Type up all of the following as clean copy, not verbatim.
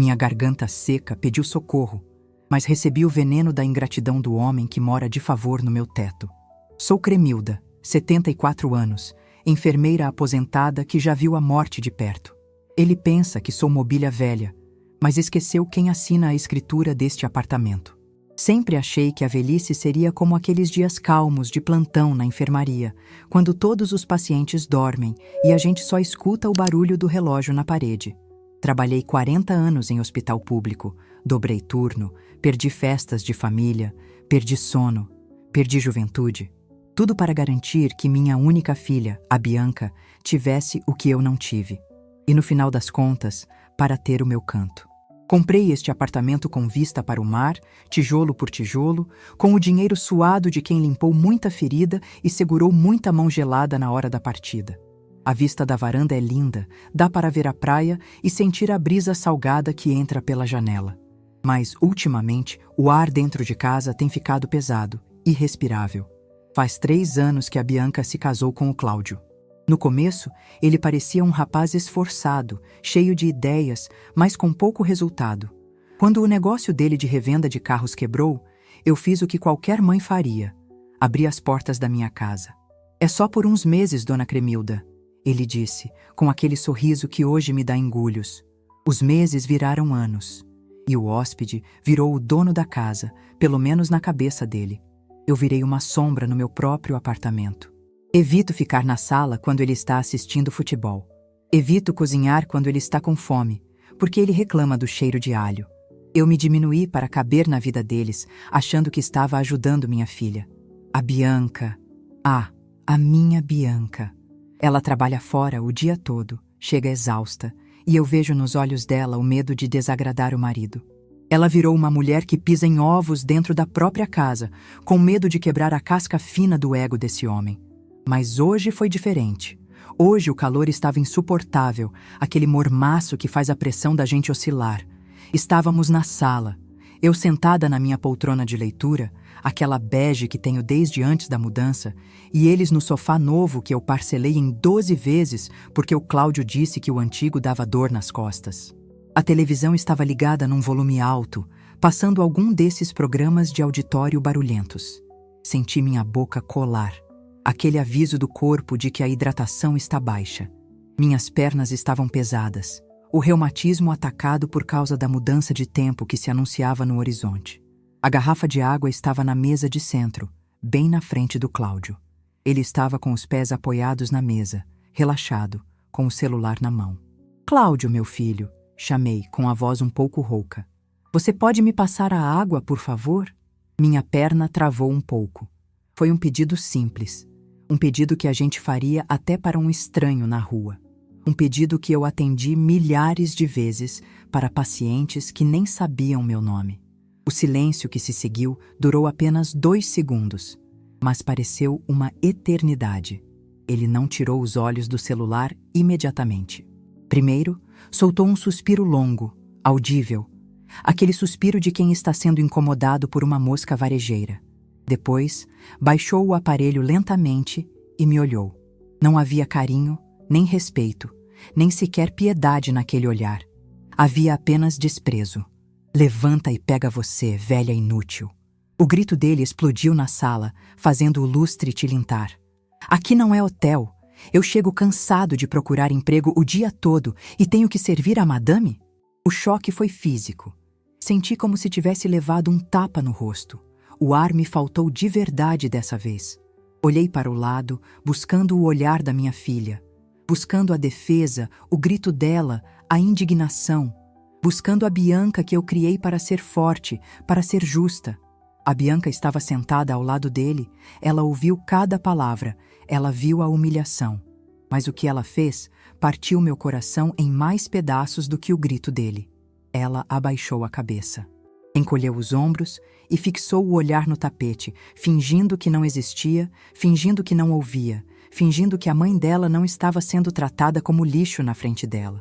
Minha garganta seca pediu socorro, mas recebi o veneno da ingratidão do homem que mora de favor no meu teto. Sou Cremilda, 74 anos, enfermeira aposentada que já viu a morte de perto. Ele pensa que sou mobília velha, mas esqueceu quem assina a escritura deste apartamento. Sempre achei que a velhice seria como aqueles dias calmos de plantão na enfermaria, quando todos os pacientes dormem e a gente só escuta o barulho do relógio na parede. Trabalhei 40 anos em hospital público, dobrei turno, perdi festas de família, perdi sono, perdi juventude. Tudo para garantir que minha única filha, a Bianca, tivesse o que eu não tive. E no final das contas, para ter o meu canto. Comprei este apartamento com vista para o mar, tijolo por tijolo, com o dinheiro suado de quem limpou muita ferida e segurou muita mão gelada na hora da partida. A vista da varanda é linda, dá para ver a praia e sentir a brisa salgada que entra pela janela. Mas, ultimamente, o ar dentro de casa tem ficado pesado, irrespirável. Faz 3 anos que a Bianca se casou com o Cláudio. No começo, ele parecia um rapaz esforçado, cheio de ideias, mas com pouco resultado. Quando o negócio dele de revenda de carros quebrou, eu fiz o que qualquer mãe faria. Abri as portas da minha casa. "É só por uns meses, dona Cremilda", ele disse, com aquele sorriso que hoje me dá engulhos. Os meses viraram anos. E o hóspede virou o dono da casa, pelo menos na cabeça dele. Eu virei uma sombra no meu próprio apartamento. Evito ficar na sala quando ele está assistindo futebol. Evito cozinhar quando ele está com fome, porque ele reclama do cheiro de alho. Eu me diminuí para caber na vida deles, achando que estava ajudando minha filha. A Bianca. A minha Bianca. Ela trabalha fora o dia todo, chega exausta, e eu vejo nos olhos dela o medo de desagradar o marido. Ela virou uma mulher que pisa em ovos dentro da própria casa, com medo de quebrar a casca fina do ego desse homem. Mas hoje foi diferente. Hoje o calor estava insuportável, aquele mormaço que faz a pressão da gente oscilar. Estávamos na sala, eu sentada na minha poltrona de leitura, aquela bege que tenho desde antes da mudança, e eles no sofá novo que eu parcelei em 12 vezes porque o Cláudio disse que o antigo dava dor nas costas. A televisão estava ligada num volume alto, passando algum desses programas de auditório barulhentos. Senti minha boca colar. Aquele aviso do corpo de que a hidratação está baixa. Minhas pernas estavam pesadas, o reumatismo atacado por causa da mudança de tempo que se anunciava no horizonte. A garrafa de água estava na mesa de centro, bem na frente do Cláudio. Ele estava com os pés apoiados na mesa, relaxado, com o celular na mão. "Cláudio, meu filho", chamei, com a voz um pouco rouca. "Você pode me passar a água, por favor?" Minha perna travou um pouco. Foi um pedido simples. Um pedido que a gente faria até para um estranho na rua. Um pedido que eu atendi milhares de vezes para pacientes que nem sabiam meu nome. O silêncio que se seguiu durou apenas 2 segundos, mas pareceu uma eternidade. Ele não tirou os olhos do celular imediatamente. Primeiro, soltou um suspiro longo, audível, aquele suspiro de quem está sendo incomodado por uma mosca varejeira. Depois, baixou o aparelho lentamente e me olhou. Não havia carinho, nem respeito, nem sequer piedade naquele olhar. Havia apenas desprezo. "Levanta e pega você, velha inútil." O grito dele explodiu na sala, fazendo o lustre tilintar. "Aqui não é hotel. Eu chego cansado de procurar emprego o dia todo e tenho que servir a madame?" O choque foi físico. Senti como se tivesse levado um tapa no rosto. O ar me faltou de verdade dessa vez. Olhei para o lado, buscando o olhar da minha filha, buscando a defesa, o grito dela, a indignação, buscando a Bianca que eu criei para ser forte, para ser justa. A Bianca estava sentada ao lado dele, ela ouviu cada palavra, ela viu a humilhação. Mas o que ela fez partiu meu coração em mais pedaços do que o grito dele. Ela abaixou a cabeça. Encolheu os ombros e fixou o olhar no tapete, fingindo que não existia, fingindo que não ouvia, fingindo que a mãe dela não estava sendo tratada como lixo na frente dela.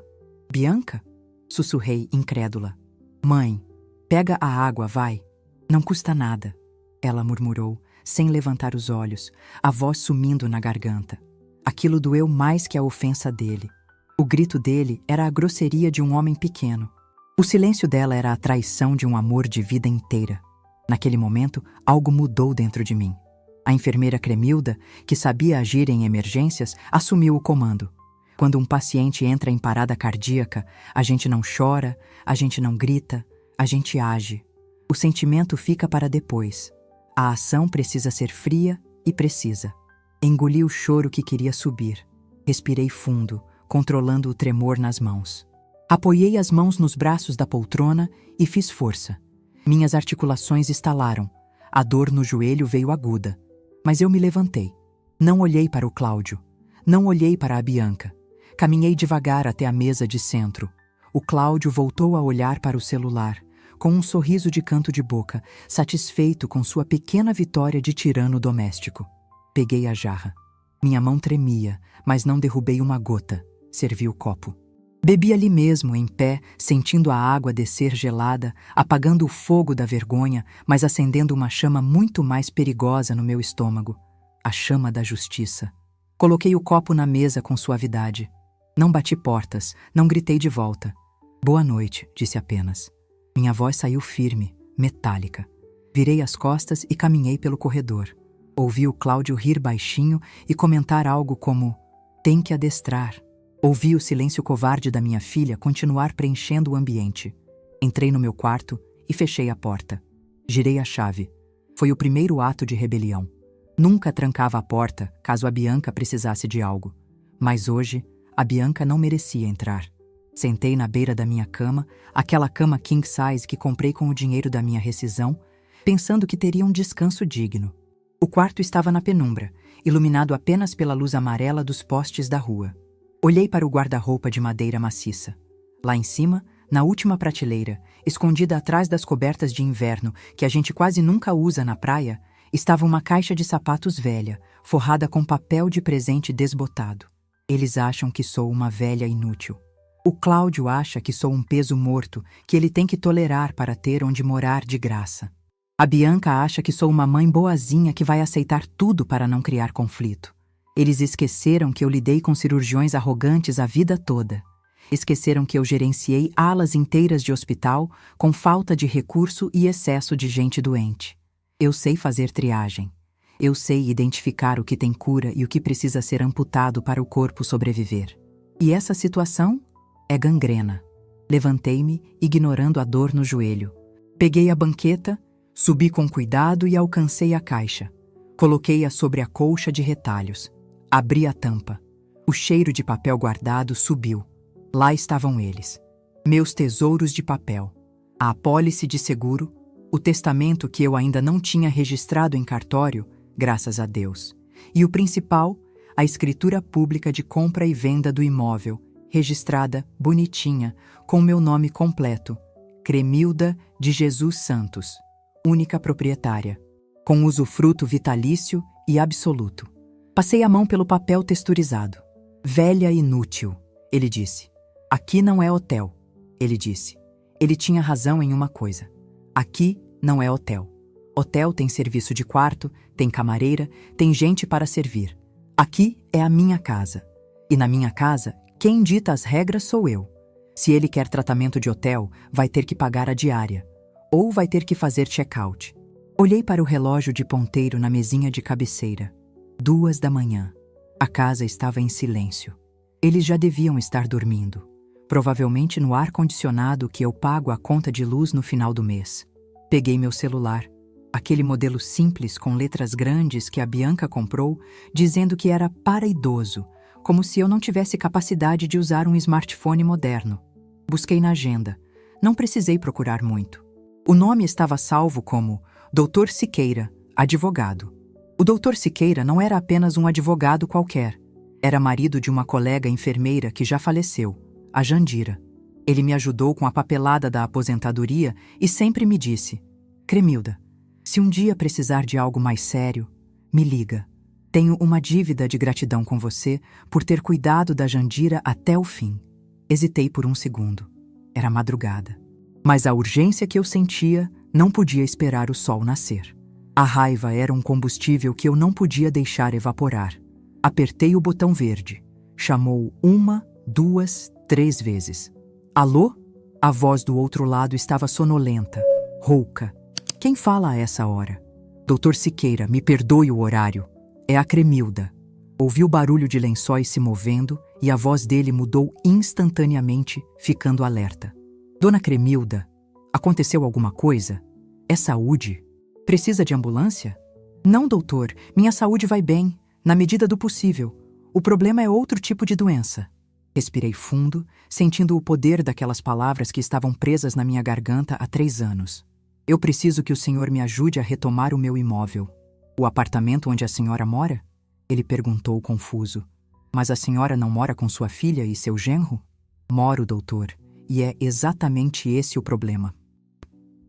"Bianca?" sussurrei, incrédula. "Mãe, pega a água, vai. Não custa nada", ela murmurou, sem levantar os olhos, a voz sumindo na garganta. Aquilo doeu mais que a ofensa dele. O grito dele era a grosseria de um homem pequeno. O silêncio dela era a traição de um amor de vida inteira. Naquele momento, algo mudou dentro de mim. A enfermeira Cremilda, que sabia agir em emergências, assumiu o comando. Quando um paciente entra em parada cardíaca, a gente não chora, a gente não grita, a gente age. O sentimento fica para depois. A ação precisa ser fria e precisa. Engoli o choro que queria subir. Respirei fundo, controlando o tremor nas mãos. Apoiei as mãos nos braços da poltrona e fiz força. Minhas articulações estalaram. A dor no joelho veio aguda. Mas eu me levantei. Não olhei para o Cláudio. Não olhei para a Bianca. Caminhei devagar até a mesa de centro. O Cláudio voltou a olhar para o celular, com um sorriso de canto de boca, satisfeito com sua pequena vitória de tirano doméstico. Peguei a jarra. Minha mão tremia, mas não derrubei uma gota. Servi o copo. Bebi ali mesmo, em pé, sentindo a água descer gelada, apagando o fogo da vergonha, mas acendendo uma chama muito mais perigosa no meu estômago. A chama da justiça. Coloquei o copo na mesa com suavidade. Não bati portas, não gritei de volta. Boa noite, disse apenas. Minha voz saiu firme, metálica. Virei as costas e caminhei pelo corredor. Ouvi o Cláudio rir baixinho e comentar algo como: tem que adestrar. Ouvi o silêncio covarde da minha filha continuar preenchendo o ambiente. Entrei no meu quarto e fechei a porta. Girei a chave. Foi o primeiro ato de rebelião. Nunca trancava a porta caso a Bianca precisasse de algo. Mas hoje, a Bianca não merecia entrar. Sentei na beira da minha cama, aquela cama king size que comprei com o dinheiro da minha rescisão, pensando que teria um descanso digno. O quarto estava na penumbra, iluminado apenas pela luz amarela dos postes da rua. Olhei para o guarda-roupa de madeira maciça. Lá em cima, na última prateleira, escondida atrás das cobertas de inverno que a gente quase nunca usa na praia, estava uma caixa de sapatos velha, forrada com papel de presente desbotado. Eles acham que sou uma velha inútil. O Cláudio acha que sou um peso morto que ele tem que tolerar para ter onde morar de graça. A Bianca acha que sou uma mãe boazinha que vai aceitar tudo para não criar conflito. Eles esqueceram que eu lidei com cirurgiões arrogantes a vida toda. Esqueceram que eu gerenciei alas inteiras de hospital com falta de recurso e excesso de gente doente. Eu sei fazer triagem. Eu sei identificar o que tem cura e o que precisa ser amputado para o corpo sobreviver. E essa situação é gangrena. Levantei-me, ignorando a dor no joelho. Peguei a banqueta, subi com cuidado e alcancei a caixa. Coloquei-a sobre a colcha de retalhos. Abri a tampa. O cheiro de papel guardado subiu. Lá estavam eles. Meus tesouros de papel. A apólice de seguro, o testamento que eu ainda não tinha registrado em cartório, graças a Deus. E o principal, a escritura pública de compra e venda do imóvel, registrada, bonitinha, com meu nome completo, Cremilda de Jesus Santos, única proprietária, com usufruto vitalício e absoluto. Passei a mão pelo papel texturizado. Velha inútil, ele disse. Aqui não é hotel, ele disse. Ele tinha razão em uma coisa. Aqui não é hotel. Hotel tem serviço de quarto, tem camareira, tem gente para servir. Aqui é a minha casa. E na minha casa, quem dita as regras sou eu. Se ele quer tratamento de hotel, vai ter que pagar a diária. Ou vai ter que fazer check-out. Olhei para o relógio de ponteiro na mesinha de cabeceira. 2 da manhã. A casa estava em silêncio. Eles já deviam estar dormindo. Provavelmente no ar-condicionado que eu pago a conta de luz no final do mês. Peguei meu celular. Aquele modelo simples com letras grandes que a Bianca comprou, dizendo que era para idoso, como se eu não tivesse capacidade de usar um smartphone moderno. Busquei na agenda. Não precisei procurar muito. O nome estava salvo como Dr. Siqueira, advogado. O Dr. Siqueira não era apenas um advogado qualquer. Era marido de uma colega enfermeira que já faleceu, a Jandira. Ele me ajudou com a papelada da aposentadoria e sempre me disse: Cremilda, se um dia precisar de algo mais sério, me liga. Tenho uma dívida de gratidão com você por ter cuidado da Jandira até o fim. Hesitei por um segundo. Era madrugada. Mas a urgência que eu sentia não podia esperar o sol nascer. A raiva era um combustível que eu não podia deixar evaporar. Apertei o botão verde. Chamou 1, 2, 3 vezes. Alô? A voz do outro lado estava sonolenta, rouca. Quem fala a essa hora? Doutor Siqueira, me perdoe o horário. É a Cremilda. Ouvi o barulho de lençóis se movendo e a voz dele mudou instantaneamente, ficando alerta. Dona Cremilda, aconteceu alguma coisa? É saúde? Precisa de ambulância? Não, doutor, minha saúde vai bem, na medida do possível. O problema é outro tipo de doença. Respirei fundo, sentindo o poder daquelas palavras que estavam presas na minha garganta há 3 anos. Eu preciso que o senhor me ajude a retomar o meu imóvel. O apartamento onde a senhora mora? Ele perguntou confuso. Mas a senhora não mora com sua filha e seu genro? Moro, doutor, e é exatamente esse o problema.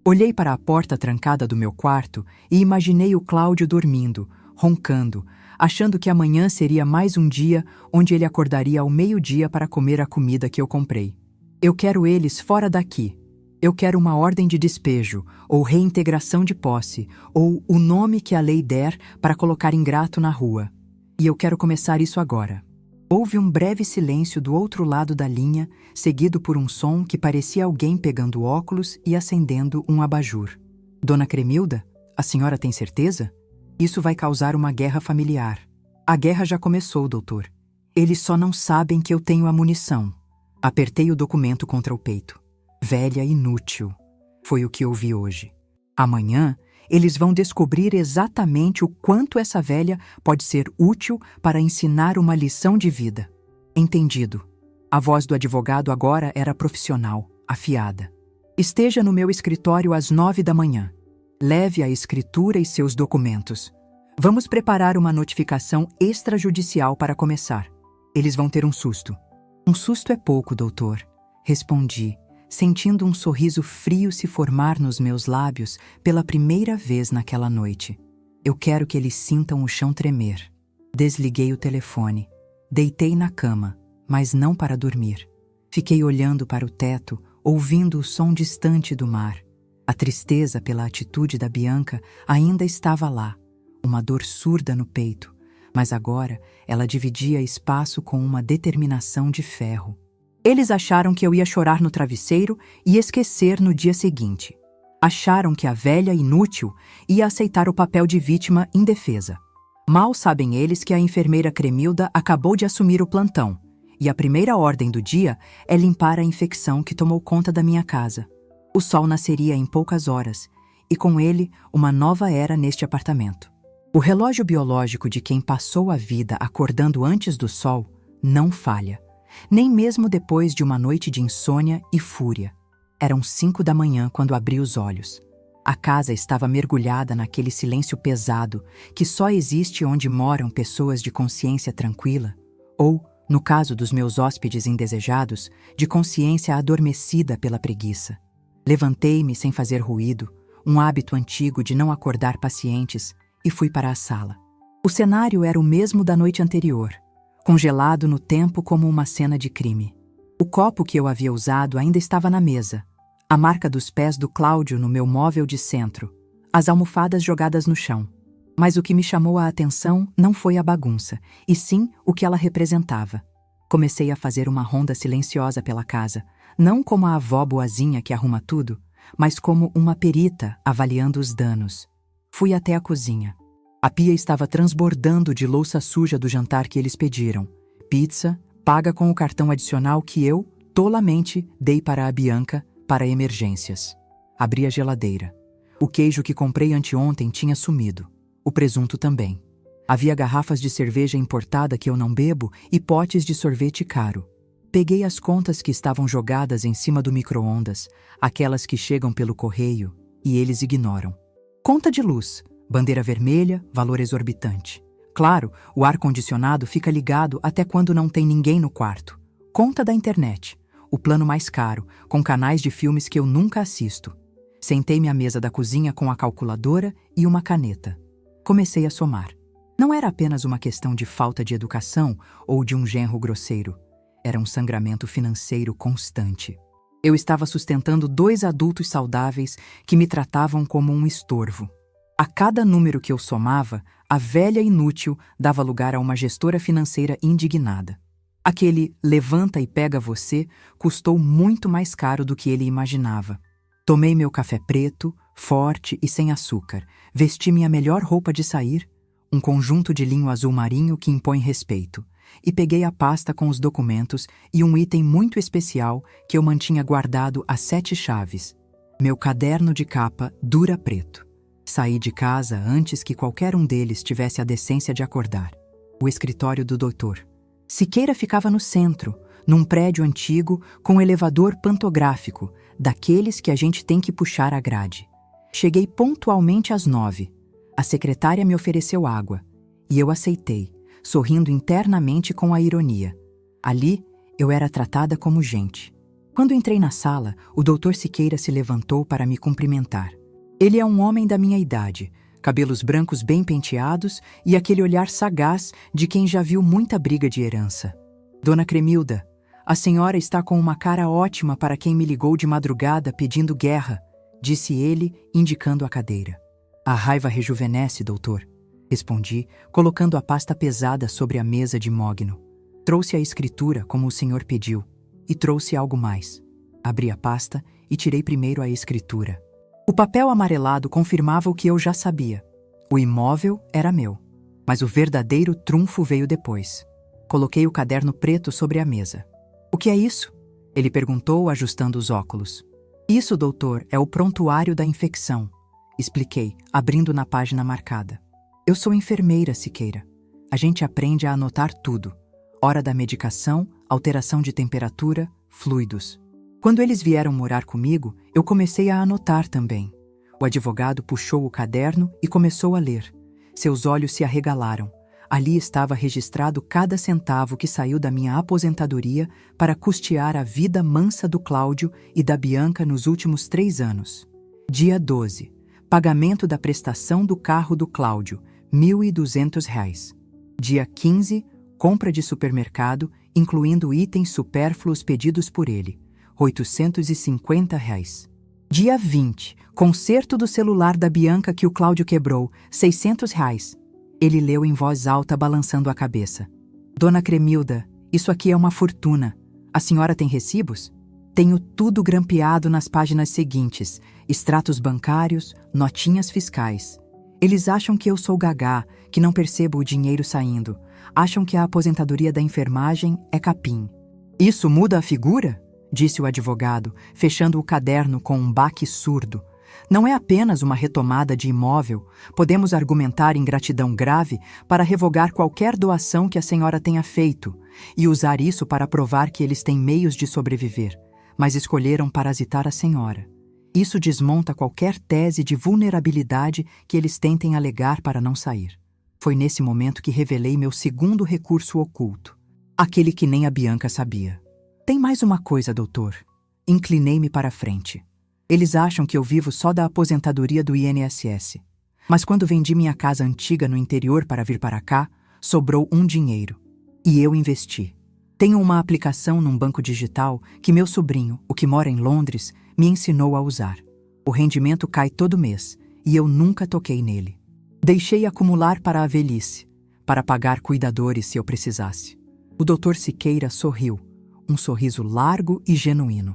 Olhei para a porta trancada do meu quarto e imaginei o Cláudio dormindo, roncando, achando que amanhã seria mais um dia onde ele acordaria ao meio-dia para comer a comida que eu comprei. Eu quero eles fora daqui. Eu quero uma ordem de despejo, ou reintegração de posse, ou o nome que a lei der para colocar ingrato na rua. E eu quero começar isso agora. Houve um breve silêncio do outro lado da linha, seguido por um som que parecia alguém pegando óculos e acendendo um abajur. Dona Cremilda, a senhora tem certeza? Isso vai causar uma guerra familiar. A guerra já começou, doutor. Eles só não sabem que eu tenho a munição. Apertei o documento contra o peito. Velha inútil. Foi o que ouvi hoje. Amanhã, eles vão descobrir exatamente o quanto essa velha pode ser útil para ensinar uma lição de vida. Entendido. A voz do advogado agora era profissional, afiada. Esteja no meu escritório às 9 da manhã. Leve a escritura e seus documentos. Vamos preparar uma notificação extrajudicial para começar. Eles vão ter um susto. Um susto é pouco, doutor. Respondi, sentindo um sorriso frio se formar nos meus lábios pela primeira vez naquela noite. Eu quero que eles sintam o chão tremer. Desliguei o telefone. Deitei na cama, mas não para dormir. Fiquei olhando para o teto, ouvindo o som distante do mar. A tristeza pela atitude da Bianca ainda estava lá, uma dor surda no peito, mas agora ela dividia espaço com uma determinação de ferro. Eles acharam que eu ia chorar no travesseiro e esquecer no dia seguinte. Acharam que a velha inútil ia aceitar o papel de vítima indefesa. Mal sabem eles que a enfermeira Cremilda acabou de assumir o plantão, e a primeira ordem do dia é limpar a infecção que tomou conta da minha casa. O sol nasceria em poucas horas, e com ele uma nova era neste apartamento. O relógio biológico de quem passou a vida acordando antes do sol não falha. Nem mesmo depois de uma noite de insônia e fúria. Eram 5 da manhã quando abri os olhos. A casa estava mergulhada naquele silêncio pesado que só existe onde moram pessoas de consciência tranquila, ou, no caso dos meus hóspedes indesejados, de consciência adormecida pela preguiça. Levantei-me sem fazer ruído, um hábito antigo de não acordar pacientes, e fui para a sala. O cenário era o mesmo da noite anterior. Congelado no tempo como uma cena de crime. O copo que eu havia usado ainda estava na mesa, a marca dos pés do Cláudio no meu móvel de centro, as almofadas jogadas no chão. Mas o que me chamou a atenção não foi a bagunça, e sim o que ela representava. Comecei a fazer uma ronda silenciosa pela casa, não como a avó boazinha que arruma tudo, mas como uma perita avaliando os danos. Fui até a cozinha. A pia estava transbordando de louça suja do jantar que eles pediram. Pizza, paga com o cartão adicional que eu, tolamente, dei para a Bianca para emergências. Abri a geladeira. O queijo que comprei anteontem tinha sumido. O presunto também. Havia garrafas de cerveja importada que eu não bebo e potes de sorvete caro. Peguei as contas que estavam jogadas em cima do micro-ondas, aquelas que chegam pelo correio, e eles ignoram. Conta de luz. Bandeira vermelha, valor exorbitante. Claro, o ar-condicionado fica ligado até quando não tem ninguém no quarto. Conta da internet. O plano mais caro, com canais de filmes que eu nunca assisto. Sentei-me à mesa da cozinha com a calculadora e uma caneta. Comecei a somar. Não era apenas uma questão de falta de educação ou de um genro grosseiro. Era um sangramento financeiro constante. Eu estava sustentando 2 adultos saudáveis que me tratavam como um estorvo. A cada número que eu somava, a velha inútil dava lugar a uma gestora financeira indignada. Aquele levanta e pega você custou muito mais caro do que ele imaginava. Tomei meu café preto, forte e sem açúcar, vesti minha melhor roupa de sair, um conjunto de linho azul marinho que impõe respeito, e peguei a pasta com os documentos e um item muito especial que eu mantinha guardado a 7 chaves. Meu caderno de capa dura preto. Saí de casa antes que qualquer um deles tivesse a decência de acordar. O escritório do doutor Siqueira ficava no centro, num prédio antigo com elevador pantográfico, daqueles que a gente tem que puxar a grade. Cheguei pontualmente às 9. A secretária me ofereceu água, e eu aceitei, sorrindo internamente com a ironia. Ali, eu era tratada como gente. Quando entrei na sala, o doutor Siqueira se levantou para me cumprimentar. Ele é um homem da minha idade, cabelos brancos bem penteados e aquele olhar sagaz de quem já viu muita briga de herança. Dona Cremilda, a senhora está com uma cara ótima para quem me ligou de madrugada pedindo guerra, disse ele, indicando a cadeira. A raiva rejuvenesce, doutor, respondi, colocando a pasta pesada sobre a mesa de mogno. Trouxe a escritura, como o senhor pediu, e trouxe algo mais. Abri a pasta e tirei primeiro a escritura. O papel amarelado confirmava o que eu já sabia. O imóvel era meu, mas o verdadeiro trunfo veio depois. Coloquei o caderno preto sobre a mesa. O que é isso? Ele perguntou, ajustando os óculos. Isso, doutor, é o prontuário da infecção, expliquei, abrindo na página marcada. Eu sou enfermeira, Siqueira. A gente aprende a anotar tudo. Hora da medicação, alteração de temperatura, fluidos. Quando eles vieram morar comigo, eu comecei a anotar também. O advogado puxou o caderno e começou a ler. Seus olhos se arregalaram. Ali estava registrado cada centavo que saiu da minha aposentadoria para custear a vida mansa do Cláudio e da Bianca nos últimos 3 anos. Dia 12. Pagamento da prestação do carro do Cláudio, R$ 1.200. Dia 15. Compra de supermercado, incluindo itens supérfluos pedidos por ele, R$ 850. Dia 20. Conserto do celular da Bianca que o Cláudio quebrou, R$ 600. Ele leu em voz alta, balançando a cabeça. Dona Cremilda, isso aqui é uma fortuna. A senhora tem recibos? Tenho tudo grampeado nas páginas seguintes, extratos bancários, notinhas fiscais. Eles acham que eu sou gagá, que não percebo o dinheiro saindo. Acham que a aposentadoria da enfermagem é capim. Isso muda a figura? Disse o advogado, fechando o caderno com um baque surdo. Não é apenas uma retomada de imóvel. Podemos argumentar ingratidão grave para revogar qualquer doação que a senhora tenha feito e usar isso para provar que eles têm meios de sobreviver, mas escolheram parasitar a senhora. Isso desmonta qualquer tese de vulnerabilidade que eles tentem alegar para não sair. Foi nesse momento que revelei meu segundo recurso oculto, aquele que nem a Bianca sabia. Tem mais uma coisa, doutor. Inclinei-me para a frente. Eles acham que eu vivo só da aposentadoria do INSS. Mas quando vendi minha casa antiga no interior para vir para cá, sobrou um dinheiro. E eu investi. Tenho uma aplicação num banco digital que meu sobrinho, o que mora em Londres, me ensinou a usar. O rendimento cai todo mês e eu nunca toquei nele. Deixei acumular para a velhice, para pagar cuidadores se eu precisasse. O doutor Siqueira sorriu, um sorriso largo e genuíno.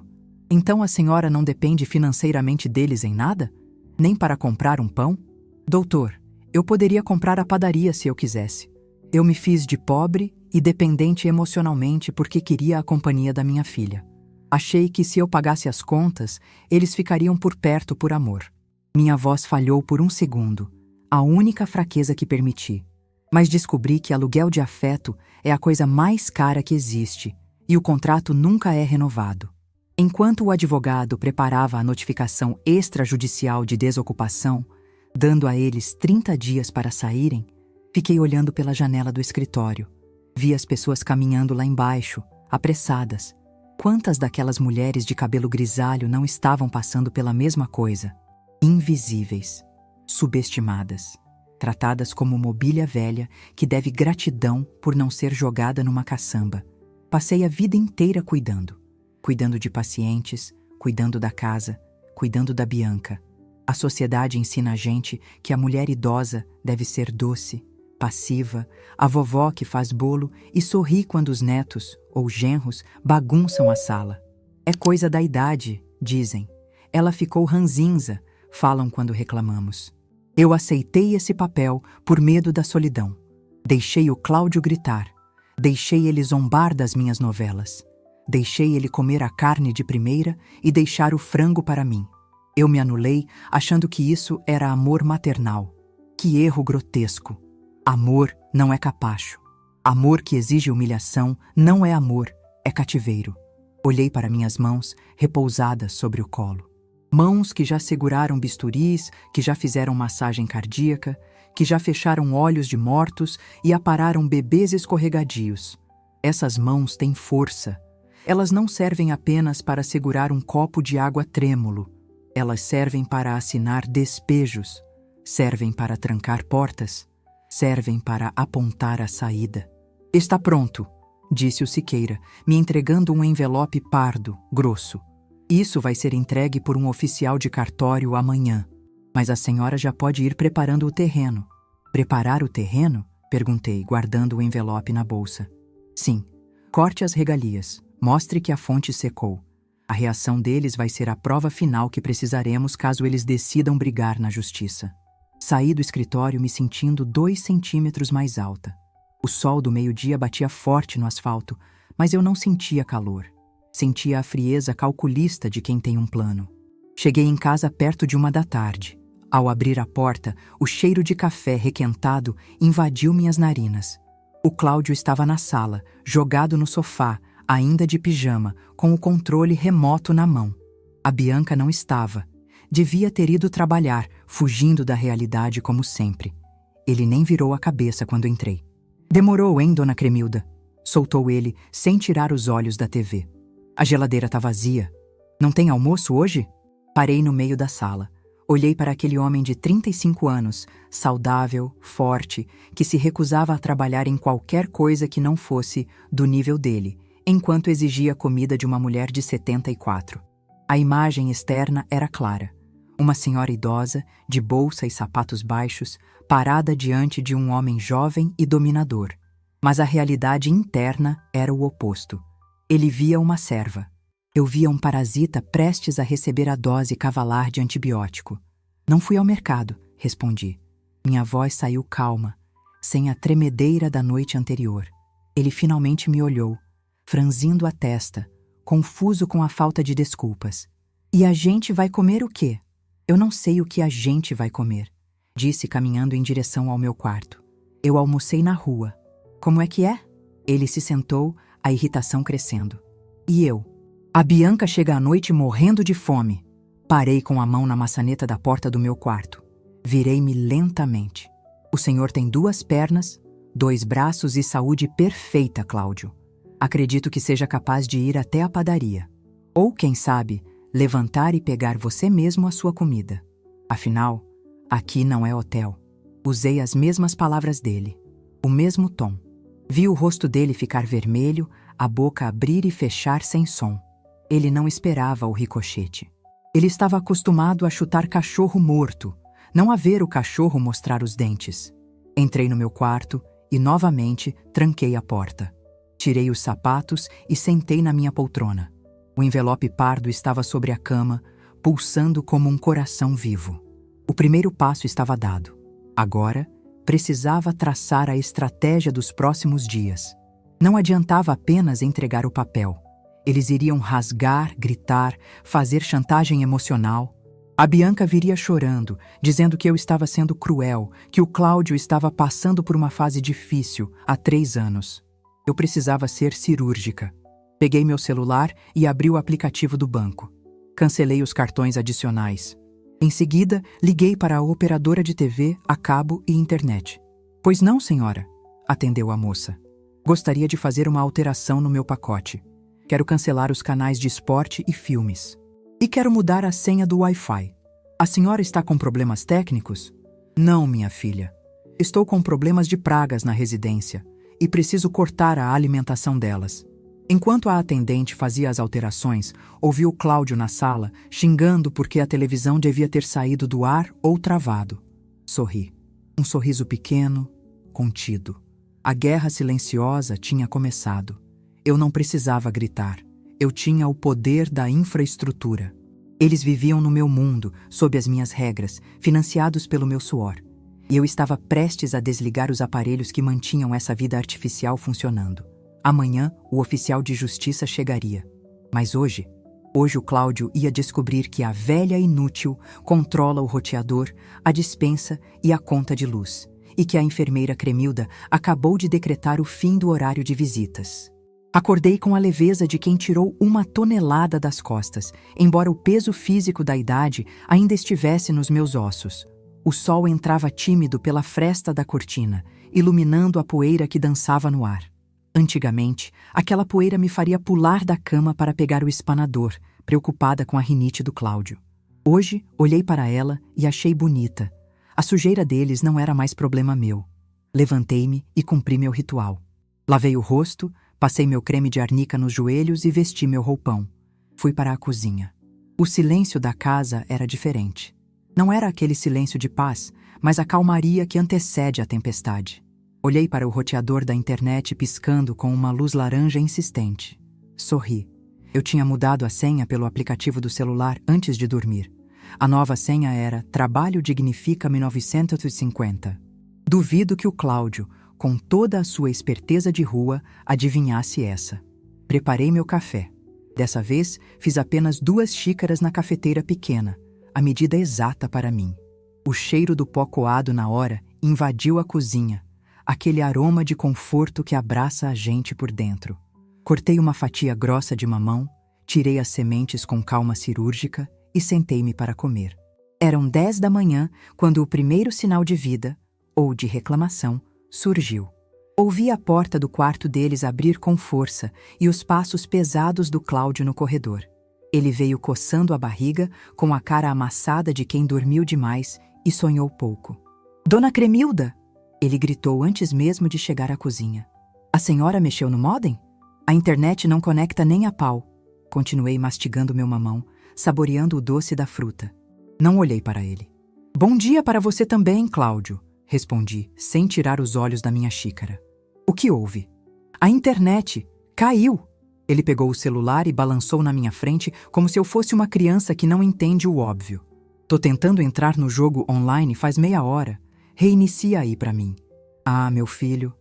Então a senhora não depende financeiramente deles em nada? Nem para comprar um pão? Doutor, eu poderia comprar a padaria se eu quisesse. Eu me fiz de pobre e dependente emocionalmente porque queria a companhia da minha filha. Achei que se eu pagasse as contas, eles ficariam por perto por amor. Minha voz falhou por um segundo, a única fraqueza que permiti. Mas descobri que aluguel de afeto é a coisa mais cara que existe e o contrato nunca é renovado. Enquanto o advogado preparava a notificação extrajudicial de desocupação, dando a eles 30 dias para saírem, fiquei olhando pela janela do escritório. Vi as pessoas caminhando lá embaixo, apressadas. Quantas daquelas mulheres de cabelo grisalho não estavam passando pela mesma coisa? Invisíveis, subestimadas, tratadas como mobília velha que deve gratidão por não ser jogada numa caçamba. Passei a vida inteira cuidando de pacientes, cuidando da casa, cuidando da Bianca. A sociedade ensina a gente que a mulher idosa deve ser doce, passiva, a vovó que faz bolo e sorri quando os netos, ou genros, bagunçam a sala. É coisa da idade, dizem. Ela ficou ranzinza, falam quando reclamamos. Eu aceitei esse papel por medo da solidão. Deixei o Cláudio gritar. Deixei ele zombar das minhas novelas. Deixei ele comer a carne de primeira e deixar o frango para mim. Eu me anulei, achando que isso era amor maternal. Que erro grotesco. Amor não é capacho. Amor que exige humilhação não é amor, é cativeiro. Olhei para minhas mãos, repousadas sobre o colo. Mãos que já seguraram bisturis, que já fizeram massagem cardíaca, que já fecharam olhos de mortos e apararam bebês escorregadios. Essas mãos têm força. Elas não servem apenas para segurar um copo de água trêmulo. Elas servem para assinar despejos, servem para trancar portas, servem para apontar a saída. Está pronto, disse o Siqueira, me entregando um envelope pardo, grosso. Isso vai ser entregue por um oficial de cartório amanhã. Mas a senhora já pode ir preparando o terreno. Preparar o terreno? Perguntei, guardando o envelope na bolsa. Sim. Corte as regalias. Mostre que a fonte secou. A reação deles vai ser a prova final que precisaremos caso eles decidam brigar na justiça. Saí do escritório me sentindo 2 centímetros mais alta. O sol do meio-dia batia forte no asfalto, mas eu não sentia calor. Sentia a frieza calculista de quem tem um plano. Cheguei em casa perto de 1 da tarde. Ao abrir a porta, o cheiro de café requentado invadiu minhas narinas. O Cláudio estava na sala, jogado no sofá, ainda de pijama, com o controle remoto na mão. A Bianca não estava. Devia ter ido trabalhar, fugindo da realidade como sempre. Ele nem virou a cabeça quando entrei. Demorou, hein, dona Cremilda? Soltou ele, sem tirar os olhos da TV. A geladeira tá vazia. Não tem almoço hoje? Parei no meio da sala. Olhei para aquele homem de 35 anos, saudável, forte, que se recusava a trabalhar em qualquer coisa que não fosse do nível dele, enquanto exigia comida de uma mulher de 74. A imagem externa era clara. Uma senhora idosa, de bolsa e sapatos baixos, parada diante de um homem jovem e dominador. Mas a realidade interna era o oposto. Ele via uma serva. Eu via um parasita prestes a receber a dose cavalar de antibiótico. Não fui ao mercado, respondi. Minha voz saiu calma, sem a tremedeira da noite anterior. Ele finalmente me olhou, franzindo a testa, confuso com a falta de desculpas. E a gente vai comer o quê? Eu não sei o que a gente vai comer, disse caminhando em direção ao meu quarto. Eu almocei na rua. Como é que é? Ele se sentou, a irritação crescendo. E eu? A Bianca chega à noite morrendo de fome. Parei com a mão na maçaneta da porta do meu quarto. Virei-me lentamente. O senhor tem 2 pernas, 2 braços e saúde perfeita, Cláudio. Acredito que seja capaz de ir até a padaria. Ou, quem sabe, levantar e pegar você mesmo a sua comida. Afinal, aqui não é hotel. Usei as mesmas palavras dele. O mesmo tom. Vi o rosto dele ficar vermelho, a boca abrir e fechar sem som. Ele não esperava o ricochete. Ele estava acostumado a chutar cachorro morto, não a ver o cachorro mostrar os dentes. Entrei no meu quarto e, novamente, tranquei a porta. Tirei os sapatos e sentei na minha poltrona. O envelope pardo estava sobre a cama, pulsando como um coração vivo. O primeiro passo estava dado. Agora, precisava traçar a estratégia dos próximos dias. Não adiantava apenas entregar o papel. Eles iriam rasgar, gritar, fazer chantagem emocional. A Bianca viria chorando, dizendo que eu estava sendo cruel, que o Cláudio estava passando por uma fase difícil há 3 anos. Eu precisava ser cirúrgica. Peguei meu celular e abri o aplicativo do banco. Cancelei os cartões adicionais. Em seguida, liguei para a operadora de TV, a cabo e internet. Pois não, senhora, atendeu a moça. Gostaria de fazer uma alteração no meu pacote. Quero cancelar os canais de esporte e filmes. E quero mudar a senha do Wi-Fi. A senhora está com problemas técnicos? Não, minha filha. Estou com problemas de pragas na residência e preciso cortar a alimentação delas. Enquanto a atendente fazia as alterações, ouvi o Cláudio na sala, xingando porque a televisão devia ter saído do ar ou travado. Sorri. Um sorriso pequeno, contido. A guerra silenciosa tinha começado. Eu não precisava gritar. Eu tinha o poder da infraestrutura. Eles viviam no meu mundo, sob as minhas regras, financiados pelo meu suor. E eu estava prestes a desligar os aparelhos que mantinham essa vida artificial funcionando. Amanhã, o oficial de justiça chegaria. Mas hoje o Cláudio ia descobrir que a velha inútil controla o roteador, a despensa e a conta de luz, e que a enfermeira Cremilda acabou de decretar o fim do horário de visitas. Acordei com a leveza de quem tirou 1 tonelada das costas, embora o peso físico da idade ainda estivesse nos meus ossos. O sol entrava tímido pela fresta da cortina, iluminando a poeira que dançava no ar. Antigamente, aquela poeira me faria pular da cama para pegar o espanador, preocupada com a rinite do Cláudio. Hoje, olhei para ela e achei bonita. A sujeira deles não era mais problema meu. Levantei-me e cumpri meu ritual. Lavei o rosto, passei meu creme de arnica nos joelhos e vesti meu roupão. Fui para a cozinha. O silêncio da casa era diferente. Não era aquele silêncio de paz, mas a calmaria que antecede a tempestade. Olhei para o roteador da internet piscando com uma luz laranja insistente. Sorri. Eu tinha mudado a senha pelo aplicativo do celular antes de dormir. A nova senha era Trabalho Dignifica 1950. Duvido que o Cláudio, com toda a sua esperteza de rua, adivinhasse essa. Preparei meu café. Dessa vez, fiz apenas 2 xícaras na cafeteira pequena, a medida exata para mim. O cheiro do pó coado na hora invadiu a cozinha, aquele aroma de conforto que abraça a gente por dentro. Cortei uma fatia grossa de mamão, tirei as sementes com calma cirúrgica e sentei-me para comer. Eram 10 da manhã quando o primeiro sinal de vida, ou de reclamação, surgiu. Ouvi a porta do quarto deles abrir com força e os passos pesados do Cláudio no corredor. Ele veio coçando a barriga, com a cara amassada de quem dormiu demais e sonhou pouco. "Dona Cremilda!" Ele gritou antes mesmo de chegar à cozinha. "A senhora mexeu no módem? A internet não conecta nem a pau." Continuei mastigando meu mamão, saboreando o doce da fruta. Não olhei para ele. "Bom dia para você também, Cláudio", respondi, sem tirar os olhos da minha xícara. "O que houve?" "A internet caiu." Ele pegou o celular e balançou na minha frente como se eu fosse uma criança que não entende o óbvio. "Tô tentando entrar no jogo online faz meia hora. Reinicia aí pra mim." "Ah, meu filho."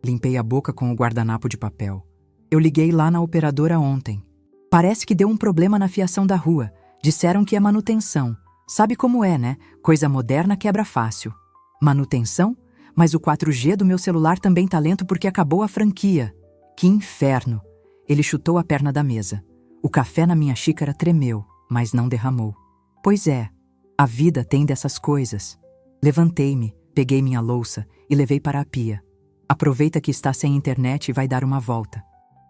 Limpei a boca com o guardanapo de papel. "Eu liguei lá na operadora ontem. Parece que deu um problema na fiação da rua. Disseram que é manutenção. Sabe como é, né? Coisa moderna quebra fácil." "Manutenção? Mas o 4G do meu celular também tá lento porque acabou a franquia." "Que inferno!" Ele chutou a perna da mesa. O café na minha xícara tremeu, mas não derramou. "Pois é, a vida tem dessas coisas." Levantei-me, peguei minha louça e levei para a pia. "Aproveita que está sem internet e vai dar uma volta.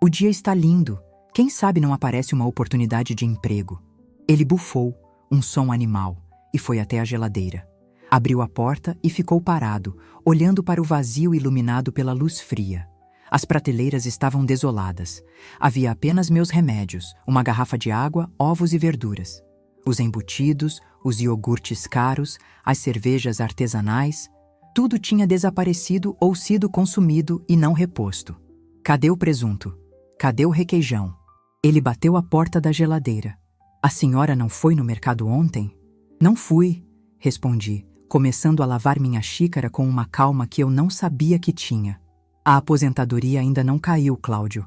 O dia está lindo. Quem sabe não aparece uma oportunidade de emprego." Ele bufou, um som animal, e foi até a geladeira. Abriu a porta e ficou parado, olhando para o vazio iluminado pela luz fria. As prateleiras estavam desoladas. Havia apenas meus remédios, uma garrafa de água, ovos e verduras. Os embutidos, os iogurtes caros, as cervejas artesanais, tudo tinha desaparecido ou sido consumido e não reposto. "Cadê o presunto? Cadê o requeijão?" Ele bateu a porta da geladeira. "A senhora não foi no mercado ontem?" "Não fui", respondi, começando a lavar minha xícara com uma calma que eu não sabia que tinha. "A aposentadoria ainda não caiu, Cláudio.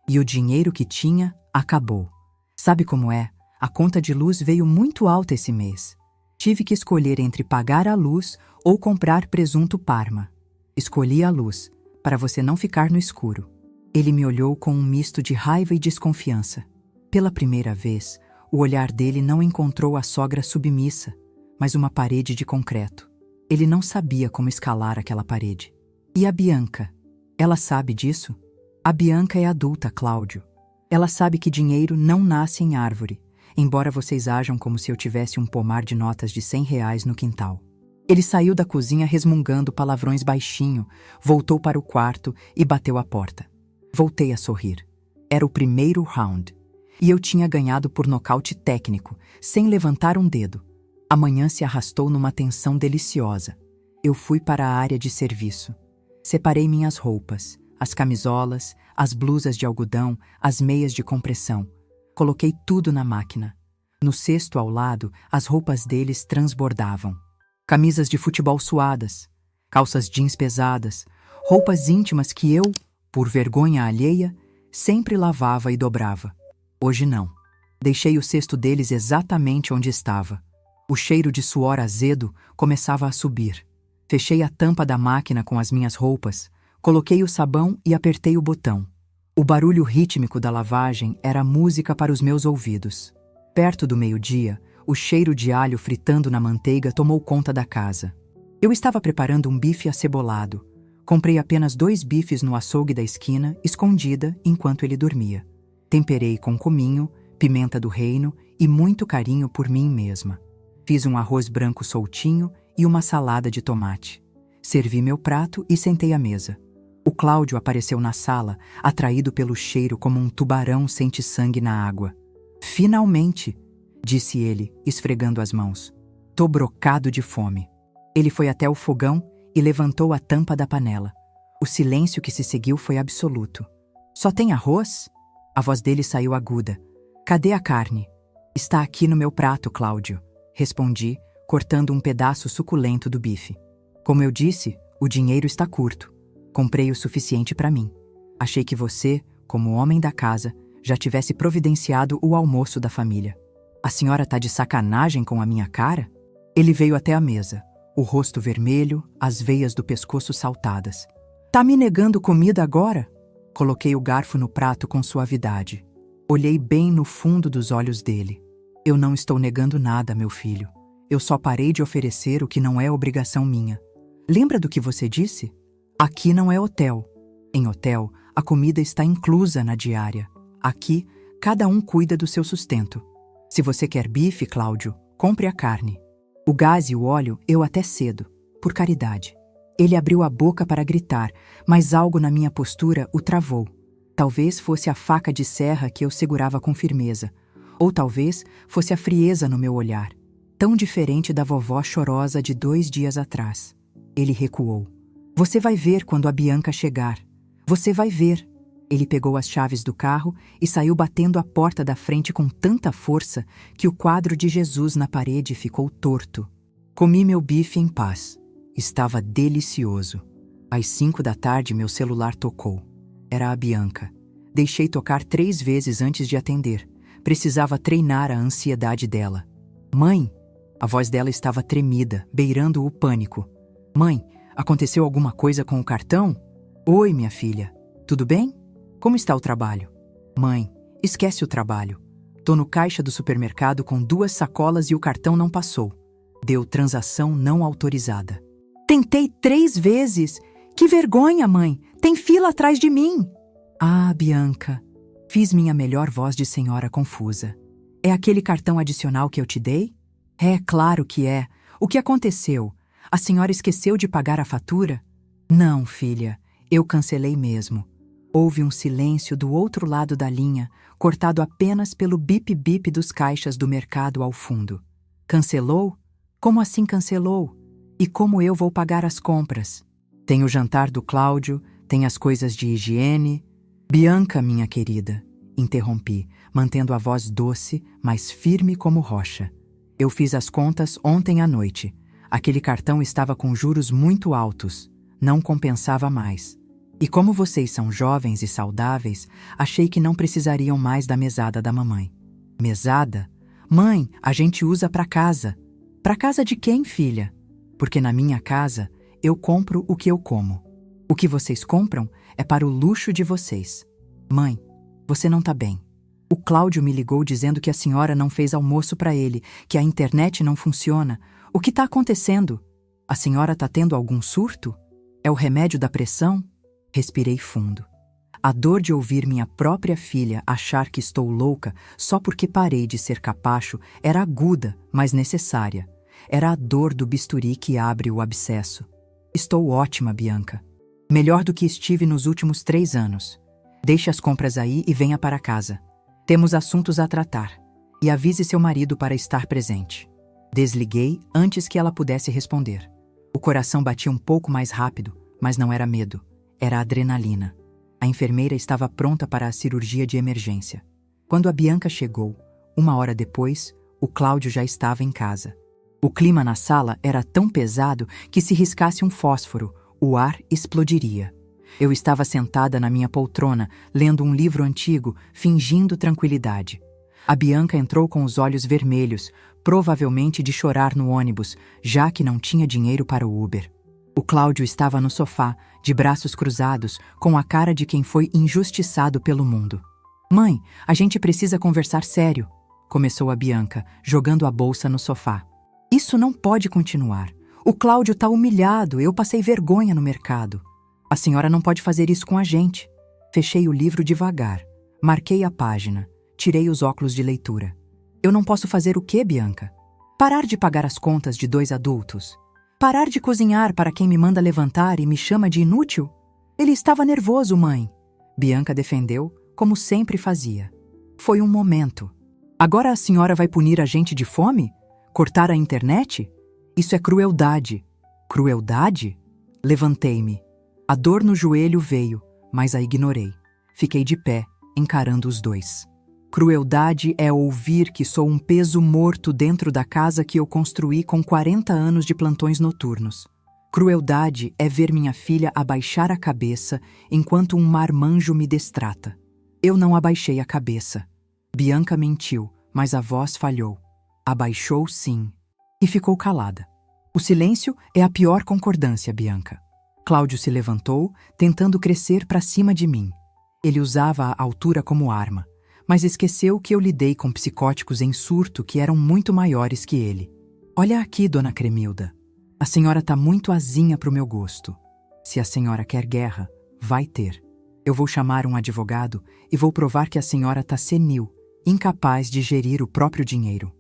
E o dinheiro que tinha acabou. Sabe como é? A conta de luz veio muito alta esse mês. Tive que escolher entre pagar a luz ou comprar presunto Parma. Escolhi a luz, para você não ficar no escuro." Ele me olhou com um misto de raiva e desconfiança. Pela primeira vez, o olhar dele não encontrou a sogra submissa, mas uma parede de concreto. Ele não sabia como escalar aquela parede. "E a Bianca? Ela sabe disso?" "A Bianca é adulta, Cláudio. Ela sabe que dinheiro não nasce em árvore, embora vocês ajam como se eu tivesse um pomar de notas de R$ 100 no quintal." Ele saiu da cozinha resmungando palavrões baixinho, voltou para o quarto e bateu a porta. Voltei a sorrir. Era o primeiro round. E eu tinha ganhado por nocaute técnico, sem levantar um dedo. A manhã se arrastou numa tensão deliciosa. Eu fui para a área de serviço. Separei minhas roupas, as camisolas, as blusas de algodão, as meias de compressão. Coloquei tudo na máquina. No cesto ao lado, as roupas deles transbordavam. Camisas de futebol suadas, calças jeans pesadas, roupas íntimas que eu, por vergonha alheia, sempre lavava e dobrava. Hoje não. Deixei o cesto deles exatamente onde estava. O cheiro de suor azedo começava a subir. Fechei a tampa da máquina com as minhas roupas, coloquei o sabão e apertei o botão. O barulho rítmico da lavagem era música para os meus ouvidos. Perto do meio-dia, o cheiro de alho fritando na manteiga tomou conta da casa. Eu estava preparando um bife acebolado. Comprei apenas 2 bifes no açougue da esquina, escondida, enquanto ele dormia. Temperei com cominho, pimenta do reino e muito carinho por mim mesma. Fiz um arroz branco soltinho e uma salada de tomate. Servi meu prato e sentei à mesa. O Cláudio apareceu na sala, atraído pelo cheiro como um tubarão sente sangue na água. Finalmente, disse ele, esfregando as mãos. Tô brocado de fome. Ele foi até o fogão e levantou a tampa da panela. O silêncio que se seguiu foi absoluto. Só tem arroz? A voz dele saiu aguda. Cadê a carne? Está aqui no meu prato, Cláudio, respondi, cortando um pedaço suculento do bife. Como eu disse, o dinheiro está curto. Comprei o suficiente para mim. Achei que você, como homem da casa, já tivesse providenciado o almoço da família. A senhora tá de sacanagem com a minha cara? Ele veio até a mesa, o rosto vermelho, as veias do pescoço saltadas. Tá me negando comida agora? Coloquei o garfo no prato com suavidade. Olhei bem no fundo dos olhos dele. Eu não estou negando nada, meu filho. Eu só parei de oferecer o que não é obrigação minha. Lembra do que você disse? Aqui não é hotel. Em hotel, a comida está inclusa na diária. Aqui, cada um cuida do seu sustento. Se você quer bife, Cláudio, compre a carne. O gás e o óleo eu até cedo, por caridade. Ele abriu a boca para gritar, mas algo na minha postura o travou. Talvez fosse a faca de serra que eu segurava com firmeza, ou talvez fosse a frieza no meu olhar, tão diferente da vovó chorosa de 2 dias atrás. Ele recuou. Você vai ver quando a Bianca chegar. Você vai ver. Ele pegou as chaves do carro e saiu batendo a porta da frente com tanta força que o quadro de Jesus na parede ficou torto. Comi meu bife em paz. Estava delicioso. Às 5 da tarde, meu celular tocou. Era a Bianca. Deixei tocar 3 vezes antes de atender. Precisava treinar a ansiedade dela. Mãe! A voz dela estava tremida, beirando o pânico. Mãe, aconteceu alguma coisa com o cartão? Oi, minha filha. Tudo bem? Como está o trabalho? Mãe, esquece o trabalho. Tô no caixa do supermercado com 2 sacolas e o cartão não passou. Deu transação não autorizada. Tentei 3 vezes. Que vergonha, mãe. Tem fila atrás de mim. Ah, Bianca. Fiz minha melhor voz de senhora confusa. É aquele cartão adicional que eu te dei? É, claro que é. O que aconteceu? A senhora esqueceu de pagar a fatura? Não, filha. Eu cancelei mesmo. Houve um silêncio do outro lado da linha, cortado apenas pelo bip-bip dos caixas do mercado ao fundo. Cancelou? Como assim cancelou? E como eu vou pagar as compras? Tem o jantar do Cláudio, tem as coisas de higiene. Bianca, minha querida, interrompi, mantendo a voz doce, mas firme como rocha. Eu fiz as contas ontem à noite. Aquele cartão estava com juros muito altos. Não compensava mais. E como vocês são jovens e saudáveis, achei que não precisariam mais da mesada da mamãe. Mesada? Mãe, a gente usa para casa. Para casa de quem, filha? Porque na minha casa, eu compro o que eu como. O que vocês compram é para o luxo de vocês. Mãe, você não tá bem. O Cláudio me ligou dizendo que a senhora não fez almoço para ele, que a internet não funciona. O que tá acontecendo? A senhora tá tendo algum surto? É o remédio da pressão? Respirei fundo. A dor de ouvir minha própria filha achar que estou louca só porque parei de ser capacho era aguda, mas necessária. Era a dor do bisturi que abre o abscesso. Estou ótima, Bianca. Melhor do que estive nos últimos 3 anos. Deixe as compras aí e venha para casa. Temos assuntos a tratar. E avise seu marido para estar presente. Desliguei antes que ela pudesse responder. O coração batia um pouco mais rápido, Mas não era medo, era adrenalina. A enfermeira estava pronta para a cirurgia de emergência. Quando a Bianca chegou, 1 hora depois, o Cláudio já estava em casa. O clima na sala era tão pesado que se riscasse um fósforo, o ar explodiria. Eu estava sentada na minha poltrona, lendo um livro antigo, fingindo tranquilidade. A Bianca entrou com os olhos vermelhos, provavelmente de chorar no ônibus, já que não tinha dinheiro para o Uber. O Cláudio estava no sofá, de braços cruzados, com a cara de quem foi injustiçado pelo mundo. "Mãe, a gente precisa conversar sério", começou a Bianca, jogando a bolsa no sofá. "Isso não pode continuar. O Cláudio está humilhado, eu passei vergonha no mercado. A senhora não pode fazer isso com a gente." Fechei o livro devagar, marquei a página, tirei os óculos de leitura. "Eu não posso fazer o quê, Bianca? Parar de pagar as contas de 2 adultos? Parar de cozinhar para quem me manda levantar e me chama de inútil? Ele estava nervoso, mãe." Bianca defendeu, como sempre fazia. "Foi um momento. Agora a senhora vai punir a gente de fome? Cortar a internet? Isso é crueldade." "Crueldade?" Levantei-me. A dor no joelho veio, mas a ignorei. Fiquei de pé, encarando os dois. "Crueldade é ouvir que sou um peso morto dentro da casa que eu construí com 40 anos de plantões noturnos. Crueldade é ver minha filha abaixar a cabeça enquanto um marmanjo me destrata. Eu não abaixei a cabeça." Bianca mentiu, mas a voz falhou. Abaixou sim. E ficou calada. "O silêncio é a pior concordância, Bianca." Cláudio se levantou, tentando crescer para cima de mim. Ele usava a altura como arma, mas esqueceu que eu lidei com psicóticos em surto que eram muito maiores que ele. "Olha aqui, dona Cremilda. A senhora tá muito azinha pro meu gosto. Se a senhora quer guerra, vai ter. Eu vou chamar um advogado e vou provar que a senhora tá senil, incapaz de gerir o próprio dinheiro.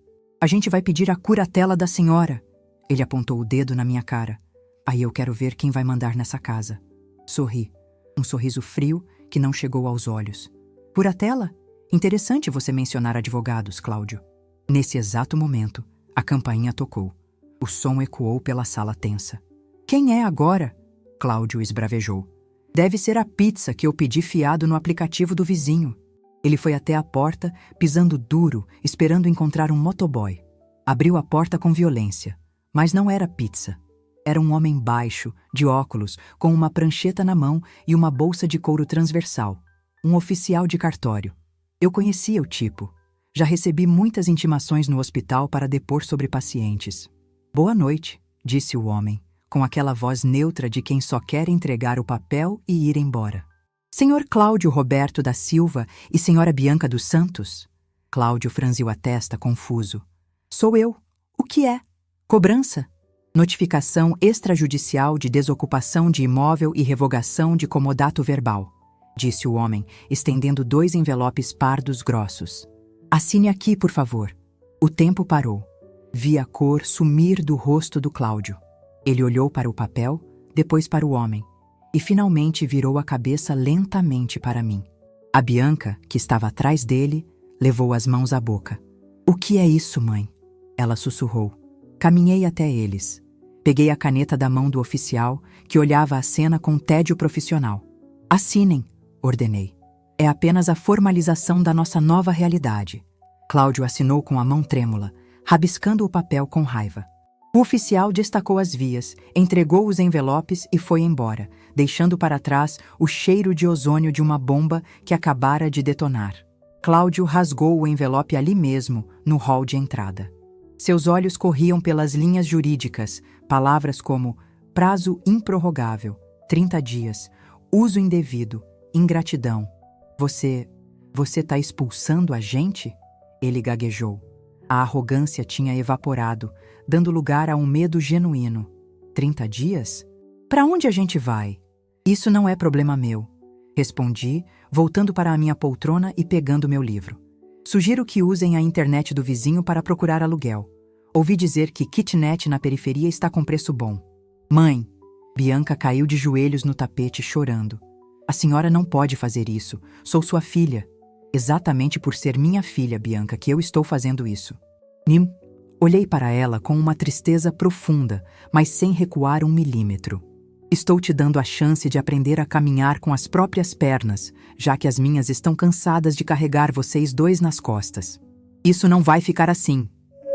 A gente vai pedir a curatela da senhora." Ele apontou o dedo na minha cara. "Aí eu quero ver quem vai mandar nessa casa." Sorri. Um sorriso frio que não chegou aos olhos. "Curatela? Interessante você mencionar advogados, Cláudio." Nesse exato momento, a campainha tocou. O som ecoou pela sala tensa. "Quem é agora?" Cláudio esbravejou. "Deve ser a pizza que eu pedi fiado no aplicativo do vizinho." Ele foi até a porta, pisando duro, esperando encontrar um motoboy. Abriu a porta com violência, mas não era pizza. Era um homem baixo, de óculos, com uma prancheta na mão e uma bolsa de couro transversal. Um oficial de cartório. Eu conhecia o tipo. Já recebi muitas intimações no hospital para depor sobre pacientes. "Boa noite", disse o homem, com aquela voz neutra de quem só quer entregar o papel e ir embora. "Senhor Cláudio Roberto da Silva e senhora Bianca dos Santos?" Cláudio franziu a testa, confuso. "Sou eu. O que é? Cobrança? Notificação extrajudicial de desocupação de imóvel e revogação de comodato verbal", disse o homem, estendendo 2 envelopes pardos grossos. "Assine aqui, por favor." O tempo parou. Vi a cor sumir do rosto do Cláudio. Ele olhou para o papel, depois para o homem, e finalmente virou a cabeça lentamente para mim. A Bianca, que estava atrás dele, levou as mãos à boca. "O que é isso, mãe?" Ela sussurrou. Caminhei até eles. Peguei a caneta da mão do oficial, que olhava a cena com tédio profissional. "Assinem", ordenei. "É apenas a formalização da nossa nova realidade." Cláudio assinou com a mão trêmula, rabiscando o papel com raiva. O oficial destacou as vias, entregou os envelopes e foi embora, deixando para trás o cheiro de ozônio de uma bomba que acabara de detonar. Cláudio rasgou o envelope ali mesmo, no hall de entrada. Seus olhos corriam pelas linhas jurídicas, palavras como prazo improrrogável, 30 dias, uso indevido, ingratidão. Você tá expulsando a gente?" Ele gaguejou. A arrogância tinha evaporado, dando lugar a um medo genuíno. 30 dias? Para onde a gente vai? Isso não é problema meu, respondi, voltando para a minha poltrona e pegando meu livro. Sugiro que usem a internet do vizinho para procurar aluguel. Ouvi dizer que kitnet na periferia está com preço bom. Mãe! Bianca caiu de joelhos no tapete chorando. A senhora não pode fazer isso. Sou sua filha. Exatamente por ser minha filha, Bianca, que eu estou fazendo isso. Olhei para ela com uma tristeza profunda, mas sem recuar 1 milímetro. Estou te dando a chance de aprender a caminhar com as próprias pernas, já que as minhas estão cansadas de carregar vocês dois nas costas. Isso não vai ficar assim,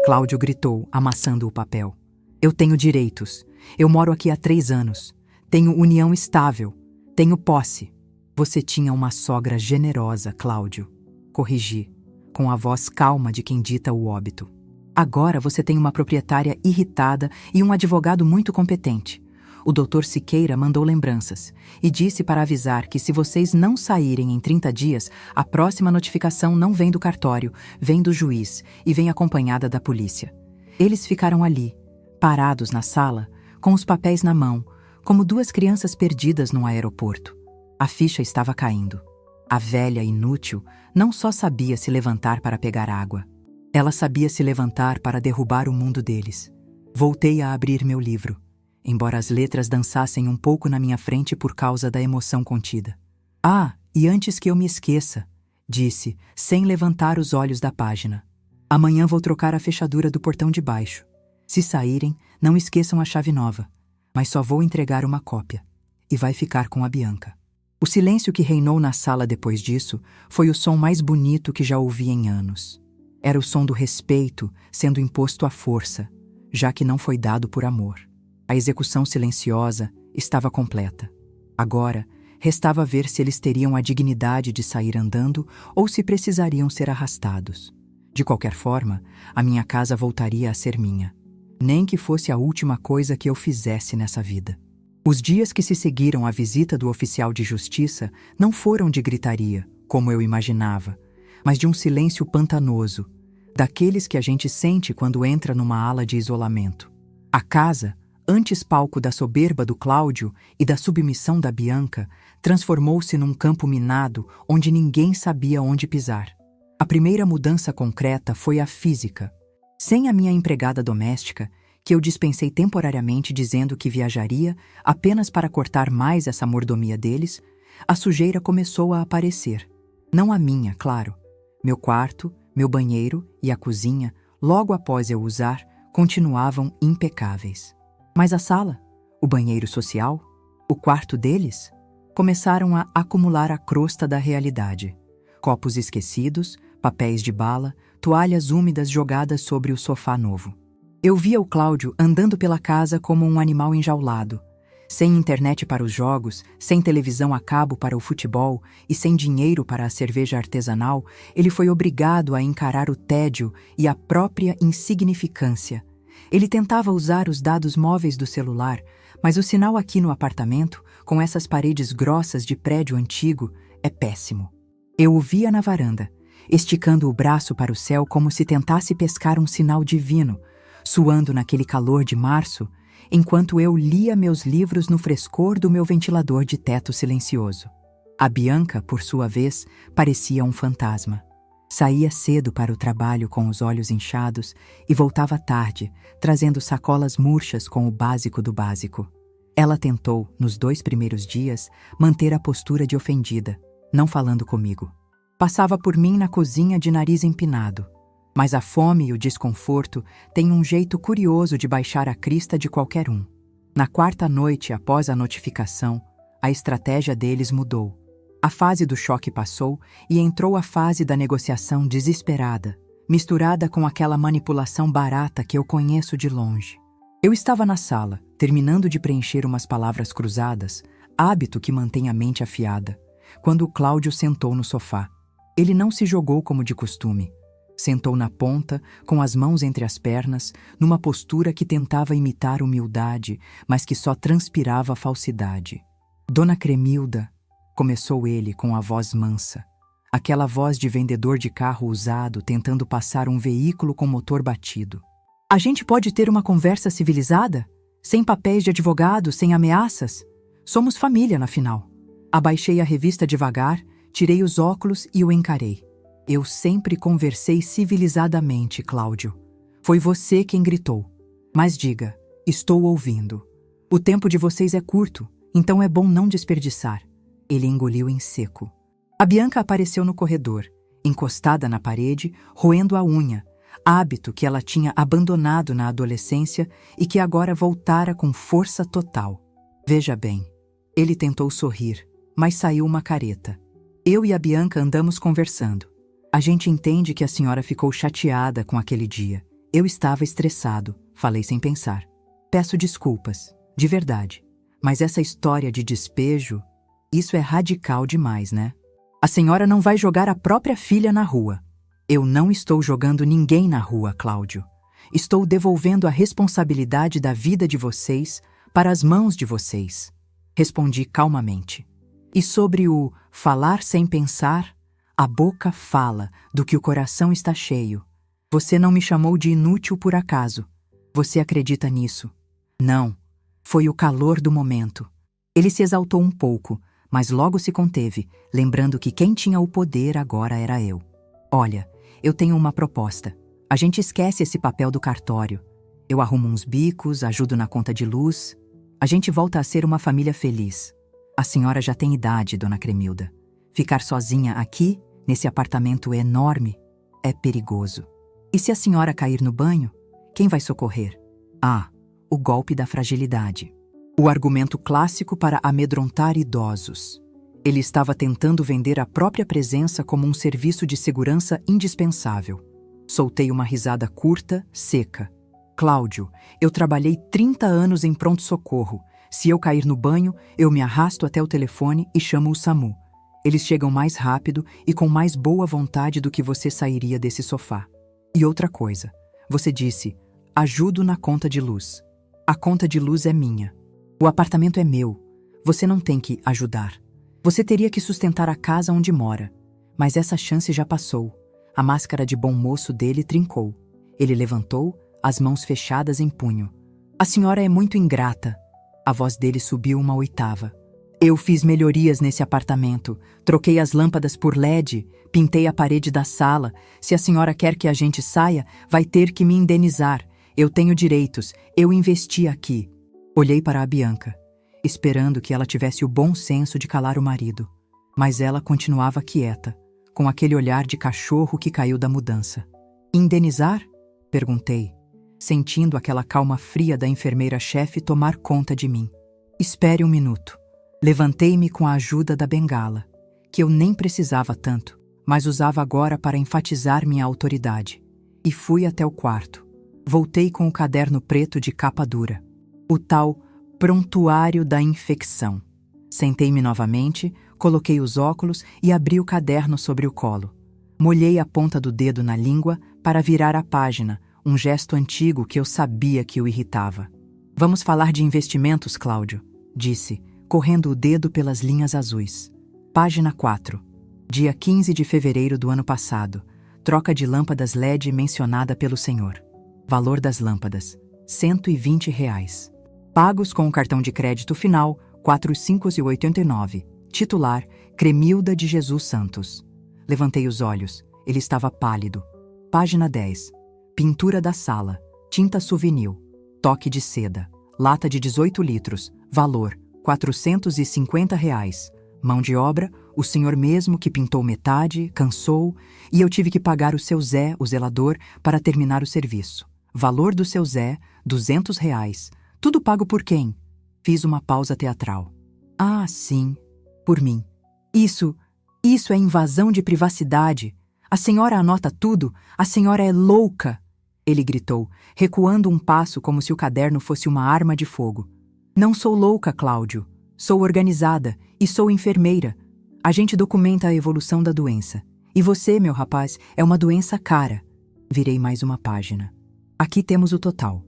Cláudio gritou, amassando o papel. Eu tenho direitos. Eu moro aqui há 3 anos. Tenho união estável. Tenho posse. Você tinha uma sogra generosa, Cláudio. Corrigi, com a voz calma de quem dita o óbito. Agora você tem uma proprietária irritada e um advogado muito competente. O Dr. Siqueira mandou lembranças e disse para avisar que se vocês não saírem em 30 dias, a próxima notificação não vem do cartório, vem do juiz e vem acompanhada da polícia. Eles ficaram ali, parados na sala, com os papéis na mão, como 2 crianças perdidas num aeroporto. A ficha estava caindo. A velha inútil não só sabia se levantar para pegar água. Ela sabia se levantar para derrubar o mundo deles. Voltei a abrir meu livro, embora as letras dançassem um pouco na minha frente por causa da emoção contida. Ah, e antes que eu me esqueça, disse, sem levantar os olhos da página. Amanhã vou trocar a fechadura do portão de baixo. Se saírem, não esqueçam a chave nova, mas só vou entregar uma cópia. E vai ficar com a Bianca. O silêncio que reinou na sala depois disso foi o som mais bonito que já ouvi em anos. Era o som do respeito sendo imposto à força, já que não foi dado por amor. A execução silenciosa estava completa. Agora, restava ver se eles teriam a dignidade de sair andando ou se precisariam ser arrastados. De qualquer forma, a minha casa voltaria a ser minha. Nem que fosse a última coisa que eu fizesse nessa vida. Os dias que se seguiram à visita do oficial de justiça não foram de gritaria, como eu imaginava, mas de um silêncio pantanoso, daqueles que a gente sente quando entra numa ala de isolamento. A casa, antes palco da soberba do Cláudio e da submissão da Bianca, transformou-se num campo minado onde ninguém sabia onde pisar. A primeira mudança concreta foi a física. Sem a minha empregada doméstica, que eu dispensei temporariamente dizendo que viajaria apenas para cortar mais essa mordomia deles, a sujeira começou a aparecer. Não a minha, claro. Meu quarto, meu banheiro e a cozinha, logo após eu usar, continuavam impecáveis. Mas a sala, o banheiro social, o quarto deles, começaram a acumular a crosta da realidade. Copos esquecidos, papéis de bala, toalhas úmidas jogadas sobre o sofá novo. Eu via o Cláudio andando pela casa como um animal enjaulado, sem internet para os jogos, sem televisão a cabo para o futebol e sem dinheiro para a cerveja artesanal. Ele foi obrigado a encarar o tédio e a própria insignificância. Ele tentava usar os dados móveis do celular, mas o sinal aqui no apartamento, com essas paredes grossas de prédio antigo, é péssimo. Eu o via na varanda, esticando o braço para o céu como se tentasse pescar um sinal divino, suando naquele calor de março, enquanto eu lia meus livros no frescor do meu ventilador de teto silencioso. A Bianca, por sua vez, parecia um fantasma. Saía cedo para o trabalho com os olhos inchados e voltava tarde, trazendo sacolas murchas com o básico do básico. Ela tentou, nos 2 primeiros dias, manter a postura de ofendida, não falando comigo. Passava por mim na cozinha de nariz empinado. Mas a fome e o desconforto têm um jeito curioso de baixar a crista de qualquer um. Na 4ª noite após a notificação, a estratégia deles mudou. A fase do choque passou e entrou a fase da negociação desesperada, misturada com aquela manipulação barata que eu conheço de longe. Eu estava na sala, terminando de preencher umas palavras cruzadas, hábito que mantém a mente afiada, quando o Cláudio sentou no sofá. Ele não se jogou como de costume. Sentou na ponta, com as mãos entre as pernas, numa postura que tentava imitar humildade, mas que só transpirava falsidade. Dona Cremilda, começou ele com a voz mansa. Aquela voz de vendedor de carro usado tentando passar um veículo com motor batido. A gente pode ter uma conversa civilizada? Sem papéis de advogado, sem ameaças? Somos família, na final. Abaixei a revista devagar, tirei os óculos e o encarei. Eu sempre conversei civilizadamente, Cláudio. Foi você quem gritou. Mas diga, estou ouvindo. O tempo de vocês é curto, então é bom não desperdiçar. Ele engoliu em seco. A Bianca apareceu no corredor, encostada na parede, roendo a unha, hábito que ela tinha abandonado na adolescência e que agora voltara com força total. Veja bem. Ele tentou sorrir, mas saiu uma careta. Eu e a Bianca andamos conversando. A gente entende que a senhora ficou chateada com aquele dia. Eu estava estressado, falei sem pensar. Peço desculpas, de verdade. Mas essa história de despejo, isso é radical demais, né? A senhora não vai jogar a própria filha na rua. Eu não estou jogando ninguém na rua, Cláudio. Estou devolvendo a responsabilidade da vida de vocês para as mãos de vocês. Respondi calmamente. E sobre o falar sem pensar, a boca fala do que o coração está cheio. Você não me chamou de inútil por acaso. Você acredita nisso? Não. Foi o calor do momento. Ele se exaltou um pouco, mas logo se conteve, lembrando que quem tinha o poder agora era eu. Olha, eu tenho uma proposta. A gente esquece esse papel do cartório. Eu arrumo uns bicos, ajudo na conta de luz. A gente volta a ser uma família feliz. A senhora já tem idade, dona Cremilda. Ficar sozinha aqui, nesse apartamento enorme, é perigoso. E se a senhora cair no banho, quem vai socorrer? Ah, o golpe da fragilidade. O argumento clássico para amedrontar idosos. Ele estava tentando vender a própria presença como um serviço de segurança indispensável. Soltei uma risada curta, seca. Cláudio, eu trabalhei 30 anos em pronto-socorro. Se eu cair no banho, eu me arrasto até o telefone e chamo o SAMU. Eles chegam mais rápido e com mais boa vontade do que você sairia desse sofá. E outra coisa, você disse, ajudo na conta de luz. A conta de luz é minha. O apartamento é meu. Você não tem que ajudar. Você teria que sustentar a casa onde mora. Mas essa chance já passou. A máscara de bom moço dele trincou. Ele levantou, as mãos fechadas em punho. A senhora é muito ingrata. A voz dele subiu uma oitava. Eu fiz melhorias nesse apartamento. Troquei as lâmpadas por LED, pintei a parede da sala. Se a senhora quer que a gente saia, vai ter que me indenizar. Eu tenho direitos. Eu investi aqui. Olhei para a Bianca, esperando que ela tivesse o bom senso de calar o marido. Mas ela continuava quieta, com aquele olhar de cachorro que caiu da mudança. Indenizar? Perguntei, sentindo aquela calma fria da enfermeira-chefe tomar conta de mim. Espere um minuto. Levantei-me com a ajuda da bengala, que eu nem precisava tanto, mas usava agora para enfatizar minha autoridade. E fui até o quarto. Voltei com o caderno preto de capa dura. O tal prontuário da infecção. Sentei-me novamente, coloquei os óculos e abri o caderno sobre o colo. Molhei a ponta do dedo na língua para virar a página, um gesto antigo que eu sabia que o irritava. Vamos falar de investimentos, Cláudio, disse, correndo o dedo pelas linhas azuis. Página 4. Dia 15 de fevereiro do ano passado. Troca de lâmpadas LED mencionada pelo senhor. Valor das lâmpadas, R$120. Pagos com o cartão de crédito final, R$4,89. Titular, Cremilda de Jesus Santos. Levantei os olhos. Ele estava pálido. Página 10. Pintura da sala. Tinta souvenir. Toque de seda. Lata de 18 litros. Valor, R$450. Mão de obra, o senhor mesmo que pintou metade, cansou, e eu tive que pagar o seu Zé, o zelador, para terminar o serviço. Valor do seu Zé, R$200. Tudo pago por quem? Fiz uma pausa teatral. Ah, sim, por mim. Isso é invasão de privacidade. A senhora anota tudo? A senhora é louca! Ele gritou, recuando um passo como se o caderno fosse uma arma de fogo. Não sou louca, Cláudio. Sou organizada e sou enfermeira. A gente documenta a evolução da doença. E você, meu rapaz, é uma doença cara. Virei mais uma página. Aqui temos o total.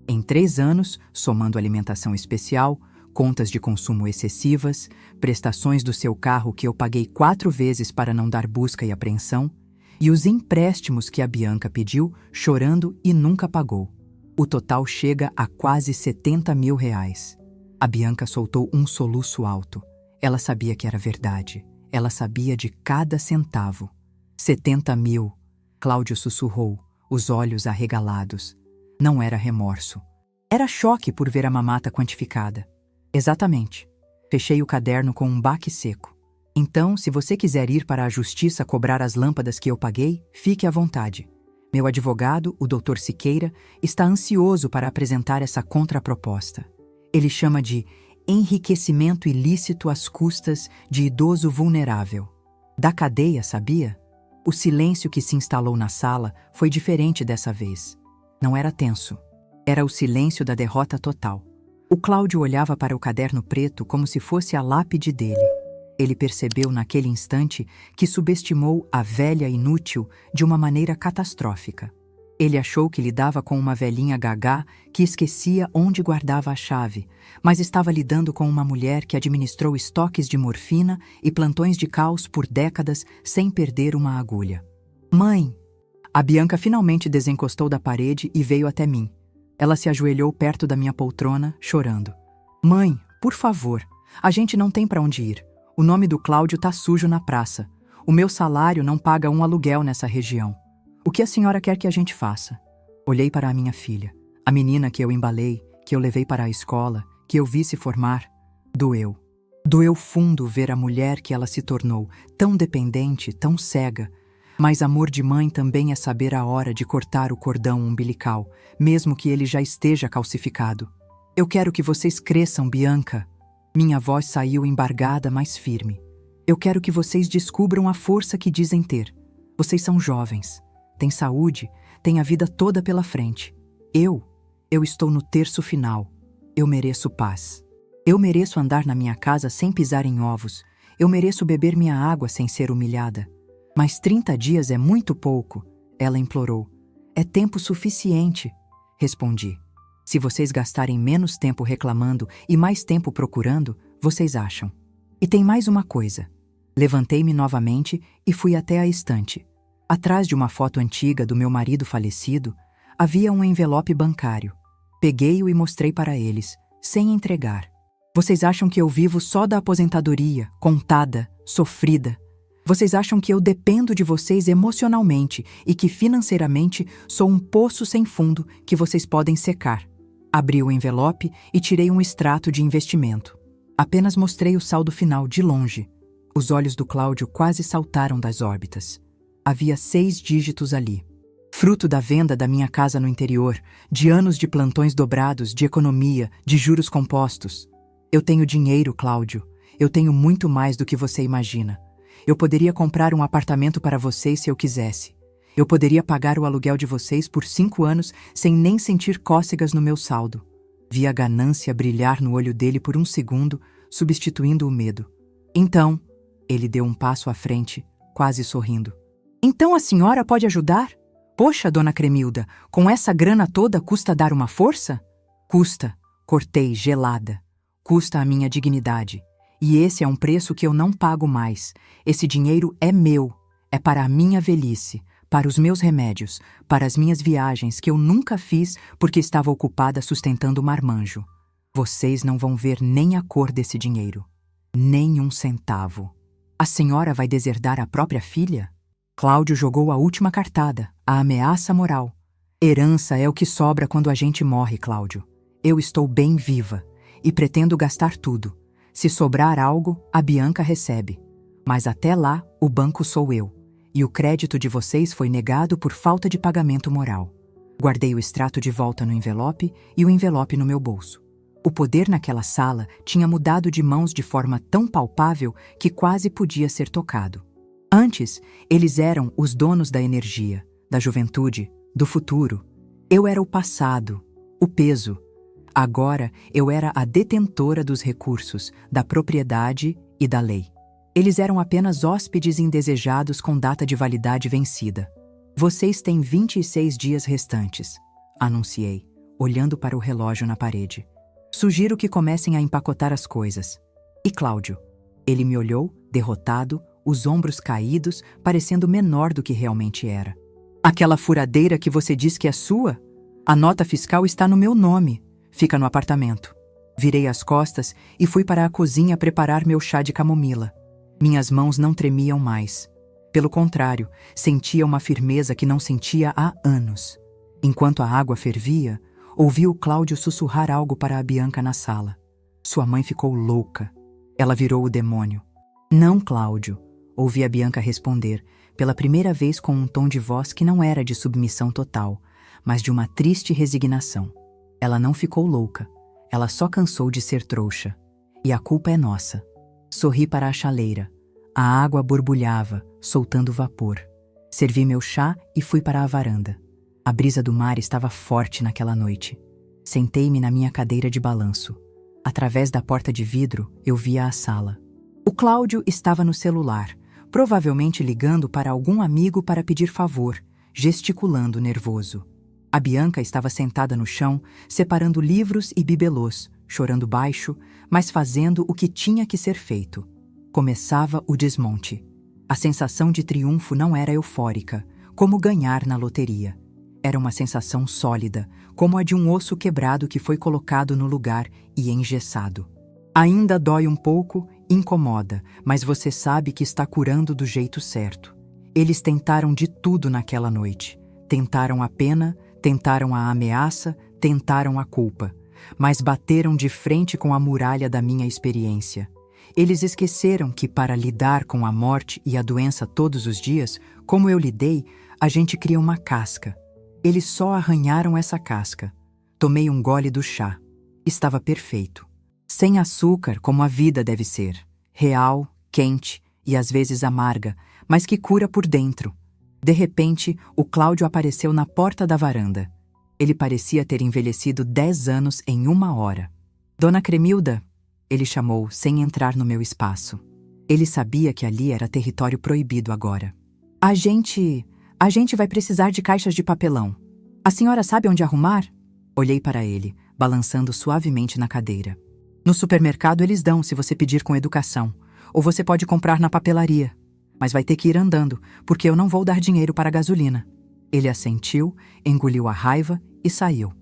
Em 3 anos, somando alimentação especial, contas de consumo excessivas, prestações do seu carro que eu paguei 4 vezes para não dar busca e apreensão, e os empréstimos que a Bianca pediu, chorando e nunca pagou. O total chega a quase R$70 mil. A Bianca soltou um soluço alto. Ela sabia que era verdade. Ela sabia de cada centavo. 70 mil. Cláudio sussurrou, os olhos arregalados. Não era remorso. Era choque por ver a mamata quantificada. Exatamente. Fechei o caderno com um baque seco. Então, se você quiser ir para a justiça cobrar as lâmpadas que eu paguei, fique à vontade. Meu advogado, o Dr. Siqueira, está ansioso para apresentar essa contraproposta. Ele chama de enriquecimento ilícito às custas de idoso vulnerável. Da cadeia, sabia? O silêncio que se instalou na sala foi diferente dessa vez. Não era tenso. Era o silêncio da derrota total. O Cláudio olhava para o caderno preto como se fosse a lápide dele. Ele percebeu naquele instante que subestimou a velha inútil de uma maneira catastrófica. Ele achou que lidava com uma velhinha gagá que esquecia onde guardava a chave, mas estava lidando com uma mulher que administrou estoques de morfina e plantões de caos por décadas sem perder uma agulha. Mãe! A Bianca finalmente desencostou da parede e veio até mim. Ela se ajoelhou perto da minha poltrona, chorando. Mãe, por favor, a gente não tem para onde ir. O nome do Cláudio tá sujo na praça. O meu salário não paga um aluguel nessa região. O que a senhora quer que a gente faça? Olhei para a minha filha, a menina que eu embalei, que eu levei para a escola, que eu vi se formar. Doeu. Doeu fundo ver a mulher que ela se tornou, tão dependente, tão cega. Mas amor de mãe também é saber a hora de cortar o cordão umbilical, mesmo que ele já esteja calcificado. Eu quero que vocês cresçam, Bianca. Minha voz saiu embargada, mas firme. Eu quero que vocês descubram a força que dizem ter. Vocês são jovens. Têm saúde, têm a vida toda pela frente. Eu estou no terço final. Eu mereço paz. Eu mereço andar na minha casa sem pisar em ovos. Eu mereço beber minha água sem ser humilhada. Mas 30 dias é muito pouco, ela implorou. É tempo suficiente, respondi. Se vocês gastarem menos tempo reclamando e mais tempo procurando, vocês acham. E tem mais uma coisa. Levantei-me novamente e fui até a estante. Atrás de uma foto antiga do meu marido falecido, havia um envelope bancário. Peguei-o e mostrei para eles, sem entregar. Vocês acham que eu vivo só da aposentadoria, contada, sofrida? Vocês acham que eu dependo de vocês emocionalmente e que financeiramente sou um poço sem fundo que vocês podem secar? Abri o envelope e tirei um extrato de investimento. Apenas mostrei o saldo final de longe. Os olhos do Cláudio quase saltaram das órbitas. Havia 6 dígitos ali. Fruto da venda da minha casa no interior, de anos de plantões dobrados, de economia, de juros compostos. Eu tenho dinheiro, Cláudio. Eu tenho muito mais do que você imagina. Eu poderia comprar um apartamento para vocês se eu quisesse. Eu poderia pagar o aluguel de vocês por 5 anos sem nem sentir cócegas no meu saldo. Vi a ganância brilhar no olho dele por um segundo, substituindo o medo. Então, ele deu um passo à frente, quase sorrindo. Então a senhora pode ajudar? Poxa, dona Cremilda, com essa grana toda custa dar uma força? Custa, cortei, gelada. Custa a minha dignidade. E esse é um preço que eu não pago mais. Esse dinheiro é meu. É para a minha velhice, para os meus remédios, para as minhas viagens que eu nunca fiz porque estava ocupada sustentando o marmanjo. Vocês não vão ver nem a cor desse dinheiro. Nem um centavo. A senhora vai deserdar a própria filha? Cláudio jogou a última cartada, a ameaça moral. Herança é o que sobra quando a gente morre, Cláudio. Eu estou bem viva e pretendo gastar tudo. Se sobrar algo, a Bianca recebe. Mas até lá, o banco sou eu. E o crédito de vocês foi negado por falta de pagamento moral. Guardei o extrato de volta no envelope e o envelope no meu bolso. O poder naquela sala tinha mudado de mãos de forma tão palpável que quase podia ser tocado. Antes, eles eram os donos da energia, da juventude, do futuro. Eu era o passado, o peso. Agora, eu era a detentora dos recursos, da propriedade e da lei. Eles eram apenas hóspedes indesejados com data de validade vencida. Vocês têm 26 dias restantes, anunciei, olhando para o relógio na parede. Sugiro que comecem a empacotar as coisas. E Cláudio? Ele me olhou, derrotado, os ombros caídos, parecendo menor do que realmente era. Aquela furadeira que você diz que é sua? A nota fiscal está no meu nome. Fica no apartamento. Virei as costas e fui para a cozinha preparar meu chá de camomila. Minhas mãos não tremiam mais. Pelo contrário, sentia uma firmeza que não sentia há anos. Enquanto a água fervia, ouvi o Cláudio sussurrar algo para a Bianca na sala. Sua mãe ficou louca. Ela virou o demônio. Não, Cláudio, ouvi a Bianca responder, pela primeira vez com um tom de voz que não era de submissão total, mas de uma triste resignação. Ela não ficou louca. Ela só cansou de ser trouxa. E a culpa é nossa. Sorri para a chaleira. A água borbulhava, soltando vapor. Servi meu chá e fui para a varanda. A brisa do mar estava forte naquela noite. Sentei-me na minha cadeira de balanço. Através da porta de vidro, eu via a sala. O Cláudio estava no celular, provavelmente ligando para algum amigo para pedir favor, gesticulando nervoso. A Bianca estava sentada no chão, separando livros e bibelôs, chorando baixo, mas fazendo o que tinha que ser feito. Começava o desmonte. A sensação de triunfo não era eufórica, como ganhar na loteria. Era uma sensação sólida, como a de um osso quebrado que foi colocado no lugar e engessado. Ainda dói um pouco, incomoda, mas você sabe que está curando do jeito certo. Eles tentaram de tudo naquela noite. Tentaram a pena, tentaram a ameaça, tentaram a culpa, mas bateram de frente com a muralha da minha experiência. Eles esqueceram que para lidar com a morte e a doença todos os dias, como eu lidei, a gente cria uma casca. Eles só arranharam essa casca. Tomei um gole do chá. Estava perfeito. Sem açúcar, como a vida deve ser. Real, quente e às vezes amarga, mas que cura por dentro. De repente, o Cláudio apareceu na porta da varanda. Ele parecia ter envelhecido 10 anos em 1 hora. Dona Cremilda, ele chamou, sem entrar no meu espaço. Ele sabia que ali era território proibido agora. A gente vai precisar de caixas de papelão. A senhora sabe onde arrumar? Olhei para ele, balançando suavemente na cadeira. No supermercado eles dão, se você pedir com educação. Ou você pode comprar na papelaria. Mas vai ter que ir andando, porque eu não vou dar dinheiro para gasolina. Ele assentiu, engoliu a raiva e saiu.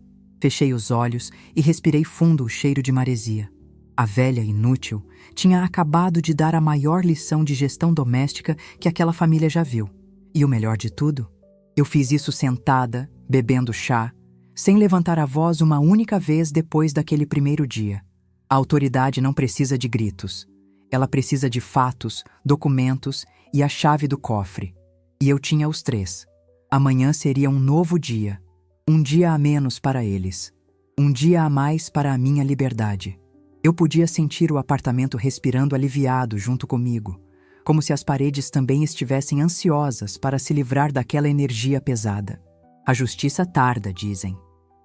Fechei os olhos e respirei fundo o cheiro de maresia. A velha inútil tinha acabado de dar a maior lição de gestão doméstica que aquela família já viu. E o melhor de tudo, eu fiz isso sentada, bebendo chá, sem levantar a voz uma única vez depois daquele primeiro dia. A autoridade não precisa de gritos. Ela precisa de fatos, documentos e a chave do cofre. E eu tinha os 3. Amanhã seria um novo dia. Um dia a menos para eles. Um dia a mais para a minha liberdade. Eu podia sentir o apartamento respirando aliviado junto comigo, como se as paredes também estivessem ansiosas para se livrar daquela energia pesada. A justiça tarda, dizem.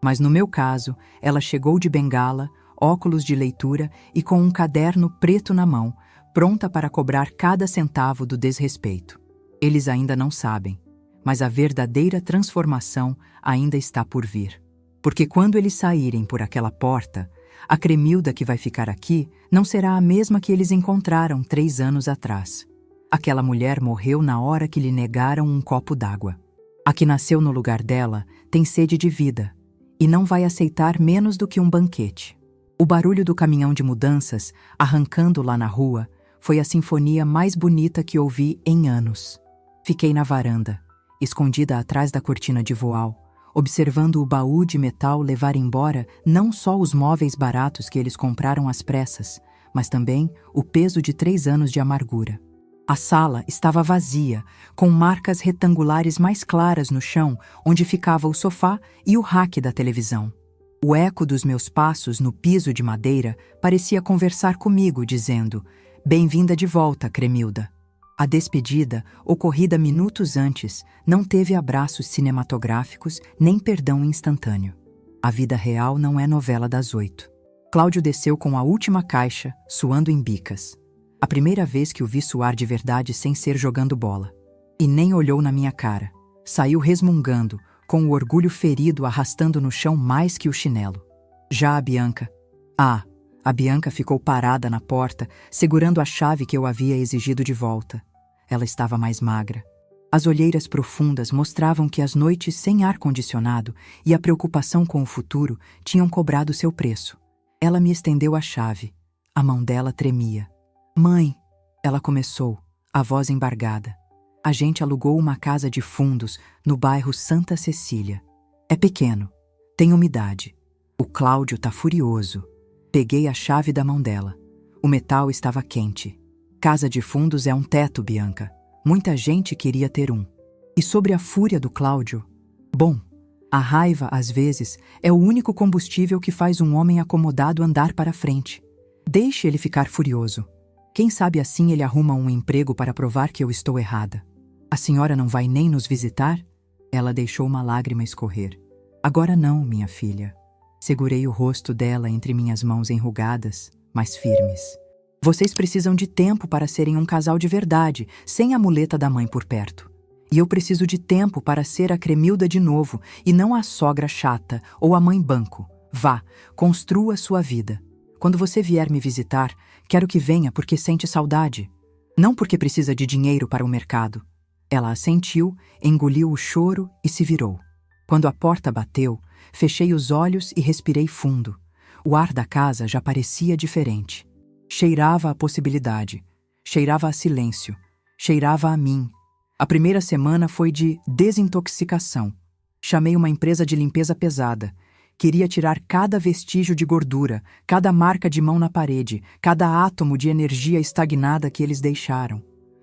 Mas no meu caso, ela chegou de bengala, óculos de leitura e com um caderno preto na mão, pronta para cobrar cada centavo do desrespeito. Eles ainda não sabem, mas a verdadeira transformação ainda está por vir. Porque quando eles saírem por aquela porta, a Cremilda que vai ficar aqui não será a mesma que eles encontraram 3 anos atrás. Aquela mulher morreu na hora que lhe negaram um copo d'água. A que nasceu no lugar dela tem sede de vida e não vai aceitar menos do que um banquete. O barulho do caminhão de mudanças, arrancando lá na rua, foi a sinfonia mais bonita que ouvi em anos. Fiquei na varanda, escondida atrás da cortina de voal, observando o baú de metal levar embora não só os móveis baratos que eles compraram às pressas, mas também o peso de 3 anos de amargura. A sala estava vazia, com marcas retangulares mais claras no chão, onde ficava o sofá e o rack da televisão. O eco dos meus passos no piso de madeira parecia conversar comigo, dizendo: "Bem-vinda de volta, Cremilda." A despedida, ocorrida minutos antes, não teve abraços cinematográficos nem perdão instantâneo. A vida real não é novela das 8. Cláudio desceu com a última caixa, suando em bicas. A primeira vez que o vi suar de verdade sem ser jogando bola. E nem olhou na minha cara. Saiu resmungando, com o orgulho ferido arrastando no chão mais que o chinelo. Já a Bianca... A Bianca ficou parada na porta, segurando a chave que eu havia exigido de volta. Ela estava mais magra. As olheiras profundas mostravam que as noites sem ar-condicionado e a preocupação com o futuro tinham cobrado seu preço. Ela me estendeu a chave. A mão dela tremia. "Mãe", ela começou, a voz embargada. "A gente alugou uma casa de fundos no bairro Santa Cecília. É pequeno, tem umidade. O Cláudio tá furioso." Peguei a chave da mão dela. O metal estava quente. Casa de fundos é um teto, Bianca. Muita gente queria ter um. E sobre a fúria do Cláudio? Bom, a raiva, às vezes, é o único combustível que faz um homem acomodado andar para frente. Deixe ele ficar furioso. Quem sabe assim ele arruma um emprego para provar que eu estou errada. A senhora não vai nem nos visitar? Ela deixou uma lágrima escorrer. Agora não, minha filha. Segurei o rosto dela entre minhas mãos enrugadas, mas firmes. Vocês precisam de tempo para serem um casal de verdade, sem a muleta da mãe por perto. E eu preciso de tempo para ser a Cremilda de novo, e não a sogra chata ou a mãe banco. Vá, construa sua vida. Quando você vier me visitar, quero que venha porque sente saudade. Não porque precisa de dinheiro para o mercado. Ela assentiu, engoliu o choro e se virou. Quando a porta bateu, fechei os olhos e respirei fundo. O ar da casa já parecia diferente. Cheirava a possibilidade, cheirava a silêncio, cheirava a mim. A primeira semana foi de desintoxicação. Chamei uma empresa de limpeza pesada. Queria tirar cada vestígio de gordura, cada marca de mão na parede, cada átomo de energia estagnada que eles deixaram.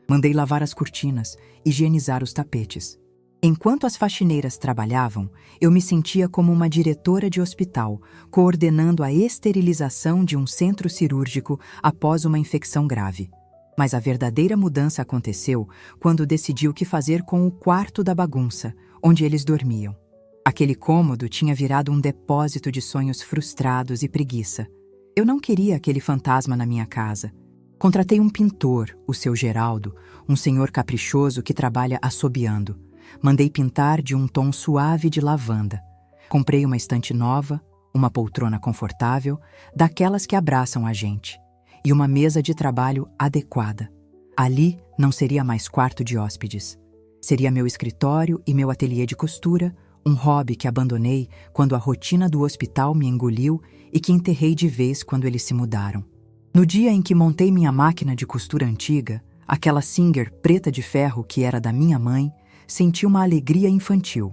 Mandei lavar as cortinas, higienizar os tapetes. Enquanto as faxineiras trabalhavam, eu me sentia como uma diretora de hospital, coordenando a esterilização de um centro cirúrgico após uma infecção grave. Mas a verdadeira mudança aconteceu quando decidi o que fazer com o quarto da bagunça, onde eles dormiam. Aquele cômodo tinha virado um depósito de sonhos frustrados e preguiça. Eu não queria aquele fantasma na minha casa. Contratei um pintor, o seu Geraldo, um senhor caprichoso que trabalha assobiando. Mandei pintar de um tom suave de lavanda. Comprei uma estante nova, uma poltrona confortável, daquelas que abraçam a gente, e uma mesa de trabalho adequada. Ali não seria mais quarto de hóspedes. Seria meu escritório e meu ateliê de costura, um hobby que abandonei quando a rotina do hospital me engoliu e que enterrei de vez quando eles se mudaram. No dia em que montei minha máquina de costura antiga, aquela Singer preta de ferro que era da minha mãe, senti uma alegria infantil.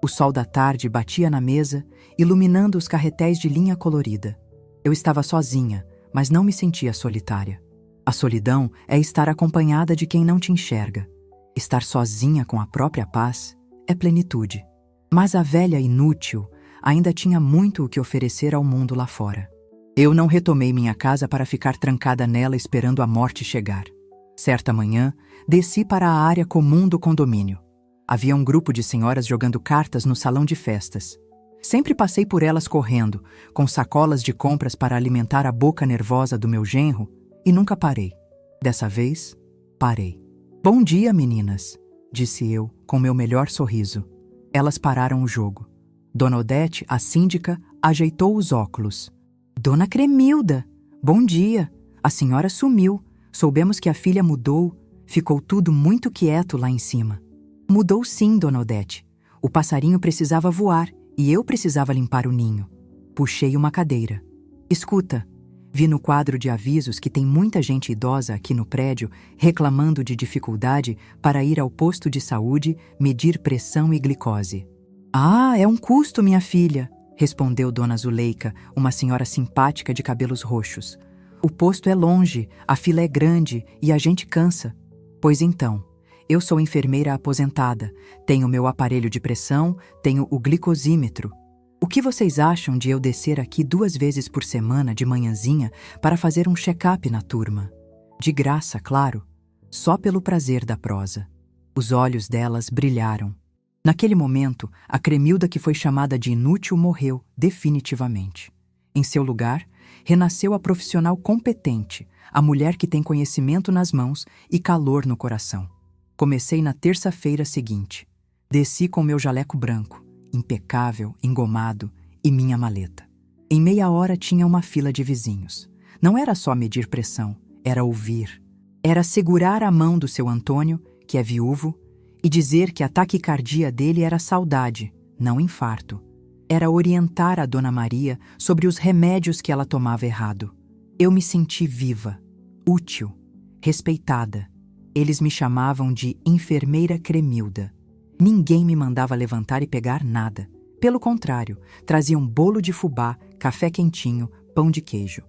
O sol da tarde batia na mesa, iluminando os carretéis de linha colorida. Eu estava sozinha, mas não me sentia solitária. A solidão é estar acompanhada de quem não te enxerga. Estar sozinha com a própria paz é plenitude. Mas a velha inútil ainda tinha muito o que oferecer ao mundo lá fora. Eu não retomei minha casa para ficar trancada nela esperando a morte chegar. Certa manhã, desci para a área comum do condomínio. Havia um grupo de senhoras jogando cartas no salão de festas. Sempre passei por elas correndo, com sacolas de compras para alimentar a boca nervosa do meu genro, e nunca parei. Dessa vez, parei. "Bom dia, meninas", disse eu, com meu melhor sorriso. Elas pararam o jogo. Dona Odete, a síndica, ajeitou os óculos. "Dona Cremilda, bom dia. A senhora sumiu. Soubemos que a filha mudou. Ficou tudo muito quieto lá em cima." "Mudou sim, Dona Odete. O passarinho precisava voar e eu precisava limpar o ninho." Puxei uma cadeira. "Escuta, vi no quadro de avisos que tem muita gente idosa aqui no prédio reclamando de dificuldade para ir ao posto de saúde medir pressão e glicose." "Ah, é um custo, minha filha", respondeu Dona Zuleika, uma senhora simpática de cabelos roxos. "O posto é longe, a fila é grande e a gente cansa." "Pois então, eu sou enfermeira aposentada, tenho meu aparelho de pressão, tenho o glicosímetro. O que vocês acham de eu descer aqui 2 vezes por semana de manhãzinha para fazer um check-up na turma? De graça, claro, só pelo prazer da prosa." Os olhos delas brilharam. Naquele momento, a Cremilda que foi chamada de inútil morreu definitivamente. Em seu lugar, renasceu a profissional competente, a mulher que tem conhecimento nas mãos e calor no coração. Comecei na terça-feira seguinte. Desci com meu jaleco branco, impecável, engomado, e minha maleta. Em meia hora tinha uma fila de vizinhos. Não era só medir pressão, era ouvir. Era segurar a mão do seu Antônio, que é viúvo, e dizer que a taquicardia dele era saudade, não infarto. Era orientar a Dona Maria sobre os remédios que ela tomava errado. Eu me senti viva, útil, respeitada. Eles me chamavam de enfermeira Cremilda. Ninguém me mandava levantar e pegar nada. Pelo contrário, traziam bolo de fubá, café quentinho, pão de queijo.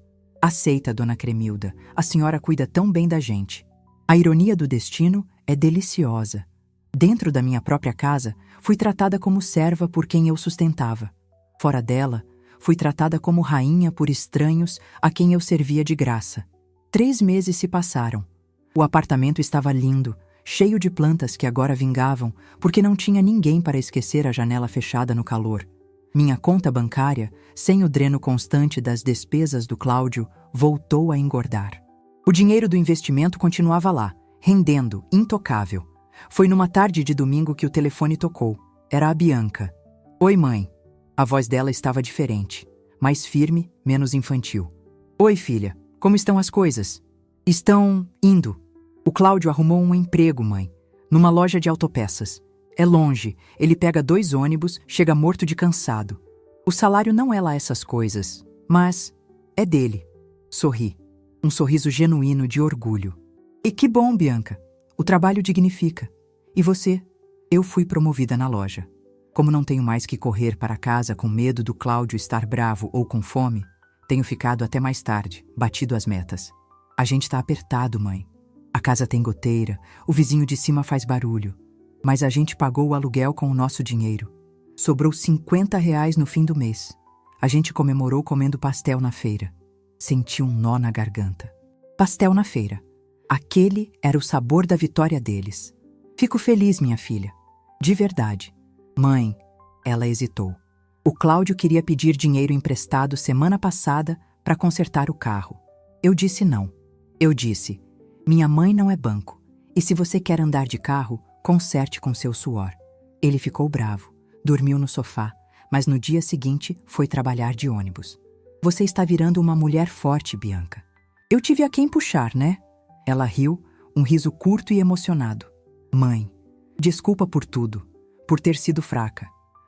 "Aceita, Dona Cremilda, a senhora cuida tão bem da gente." A ironia do destino é deliciosa. Dentro da minha própria casa, fui tratada como serva por quem eu sustentava. Fora dela, Fui tratada como rainha por estranhos a quem eu servia de graça. 3 meses se passaram. O apartamento estava lindo, cheio de plantas que agora vingavam, porque não tinha ninguém para esquecer a janela fechada no calor. Minha conta bancária, sem o dreno constante das despesas do Cláudio, voltou a engordar. O dinheiro do investimento continuava lá, rendendo, intocável. Foi numa tarde de domingo que o telefone tocou. Era a Bianca. Oi, mãe. A voz dela estava diferente, mais firme, menos infantil. Oi, filha. Como estão as coisas? Estão indo. O Cláudio arrumou um emprego, mãe, numa loja de autopeças. É longe, ele pega 2 ônibus, chega morto de cansado. O salário não é lá essas coisas, mas é dele. Sorri. Um sorriso genuíno de orgulho. E que bom, Bianca. O trabalho dignifica. E você? Eu fui promovida na loja. Como não tenho mais que correr para casa com medo do Cláudio estar bravo ou com fome, tenho ficado até mais tarde, batido as metas. A gente está apertado, mãe. A casa tem goteira, o vizinho de cima faz barulho. Mas a gente pagou o aluguel com o nosso dinheiro. Sobrou R$ 50 no fim do mês. A gente comemorou comendo pastel na feira. Senti um nó na garganta. Pastel na feira. Aquele era o sabor da vitória deles. Fico feliz, minha filha. De verdade. Mãe, ela hesitou. O Cláudio queria pedir dinheiro emprestado semana passada para consertar o carro. Eu disse não. Eu disse, minha mãe não é banco. E se você quer andar de carro, conserte com seu suor. Ele ficou bravo, dormiu no sofá, mas no dia seguinte foi trabalhar de ônibus. Você está virando uma mulher forte, Bianca. Eu tive a quem puxar, né? Ela riu, um riso curto e emocionado. Mãe, desculpa por tudo, por ter sido fraca,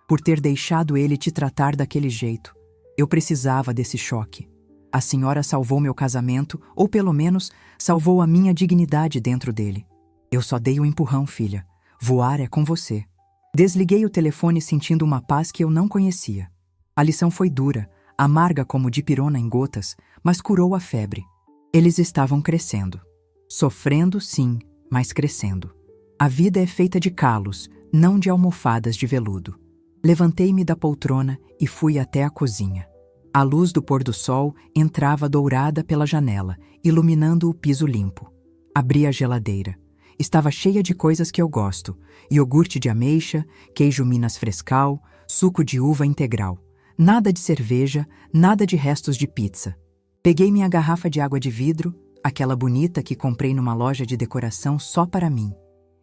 por ter deixado ele te tratar daquele jeito. Eu precisava desse choque. A senhora salvou meu casamento, ou pelo menos salvou a minha dignidade dentro dele. Eu só dei um empurrão, filha. Voar é com você. Desliguei o telefone sentindo uma paz que eu não conhecia. A lição foi dura, amarga como dipirona em gotas, mas curou a febre. Eles estavam crescendo. Sofrendo, sim, mas crescendo. A vida é feita de calos, não de almofadas de veludo. Levantei-me da poltrona e fui até a cozinha. A luz do pôr do sol entrava dourada pela janela, iluminando o piso limpo. Abri a geladeira. Estava cheia de coisas que eu gosto. Iogurte de ameixa, queijo Minas Frescal, suco de uva integral. Nada de cerveja, nada de restos de pizza. Peguei minha garrafa de água de vidro, aquela bonita que comprei numa loja de decoração só para mim.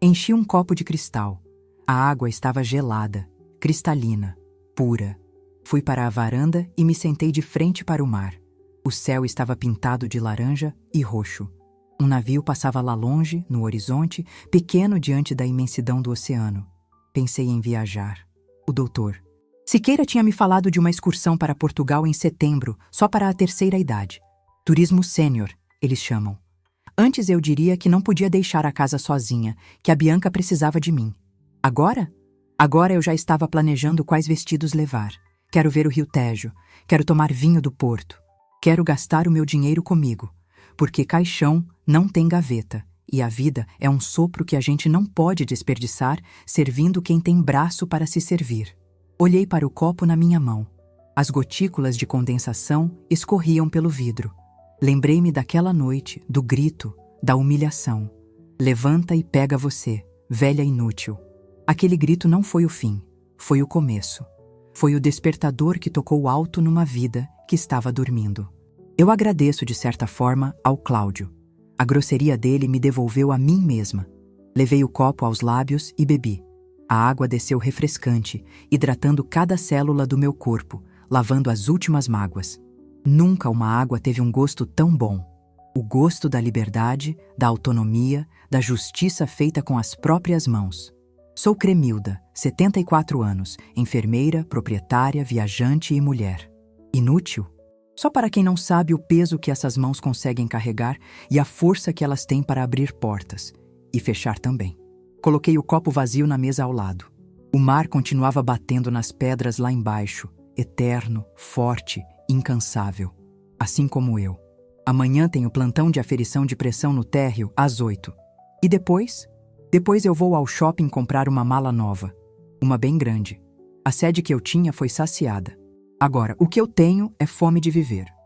Enchi um copo de cristal. A água estava gelada, cristalina, pura. Fui para a varanda e me sentei de frente para o mar. O céu estava pintado de laranja e roxo. Um navio passava lá longe, no horizonte, pequeno diante da imensidão do oceano. Pensei em viajar. O doutor Siqueira tinha me falado de uma excursão para Portugal em setembro, só para a terceira idade. Turismo sênior, eles chamam. Antes eu diria que não podia deixar a casa sozinha, que a Bianca precisava de mim. Agora? Agora eu já estava planejando quais vestidos levar. Quero ver o Rio Tejo, quero tomar vinho do Porto. Quero gastar o meu dinheiro comigo, porque caixão não tem gaveta, e a vida é um sopro que a gente não pode desperdiçar, servindo quem tem braço para se servir. Olhei para o copo na minha mão. As gotículas de condensação escorriam pelo vidro. Lembrei-me daquela noite, do grito, da humilhação. Levanta e pega você, velha inútil. Aquele grito não foi o fim, foi o começo. Foi o despertador que tocou alto numa vida que estava dormindo. Eu agradeço, de certa forma, ao Cláudio. A grosseria dele me devolveu a mim mesma. Levei o copo aos lábios e bebi. A água desceu refrescante, hidratando cada célula do meu corpo, lavando as últimas mágoas. Nunca uma água teve um gosto tão bom. O gosto da liberdade, da autonomia, da justiça feita com as próprias mãos. Sou Cremilda, 74 anos, enfermeira, proprietária, viajante e mulher. Inútil? Só para quem não sabe o peso que essas mãos conseguem carregar e a força que elas têm para abrir portas. E fechar também. Coloquei o copo vazio na mesa ao lado. O mar continuava batendo nas pedras lá embaixo, eterno, forte, incansável. Assim como eu. Amanhã tenho plantão de aferição de pressão no térreo às 8. E depois? Depois eu vou ao shopping comprar uma mala nova. Uma bem grande. A sede que eu tinha foi saciada. Agora, o que eu tenho é fome de viver.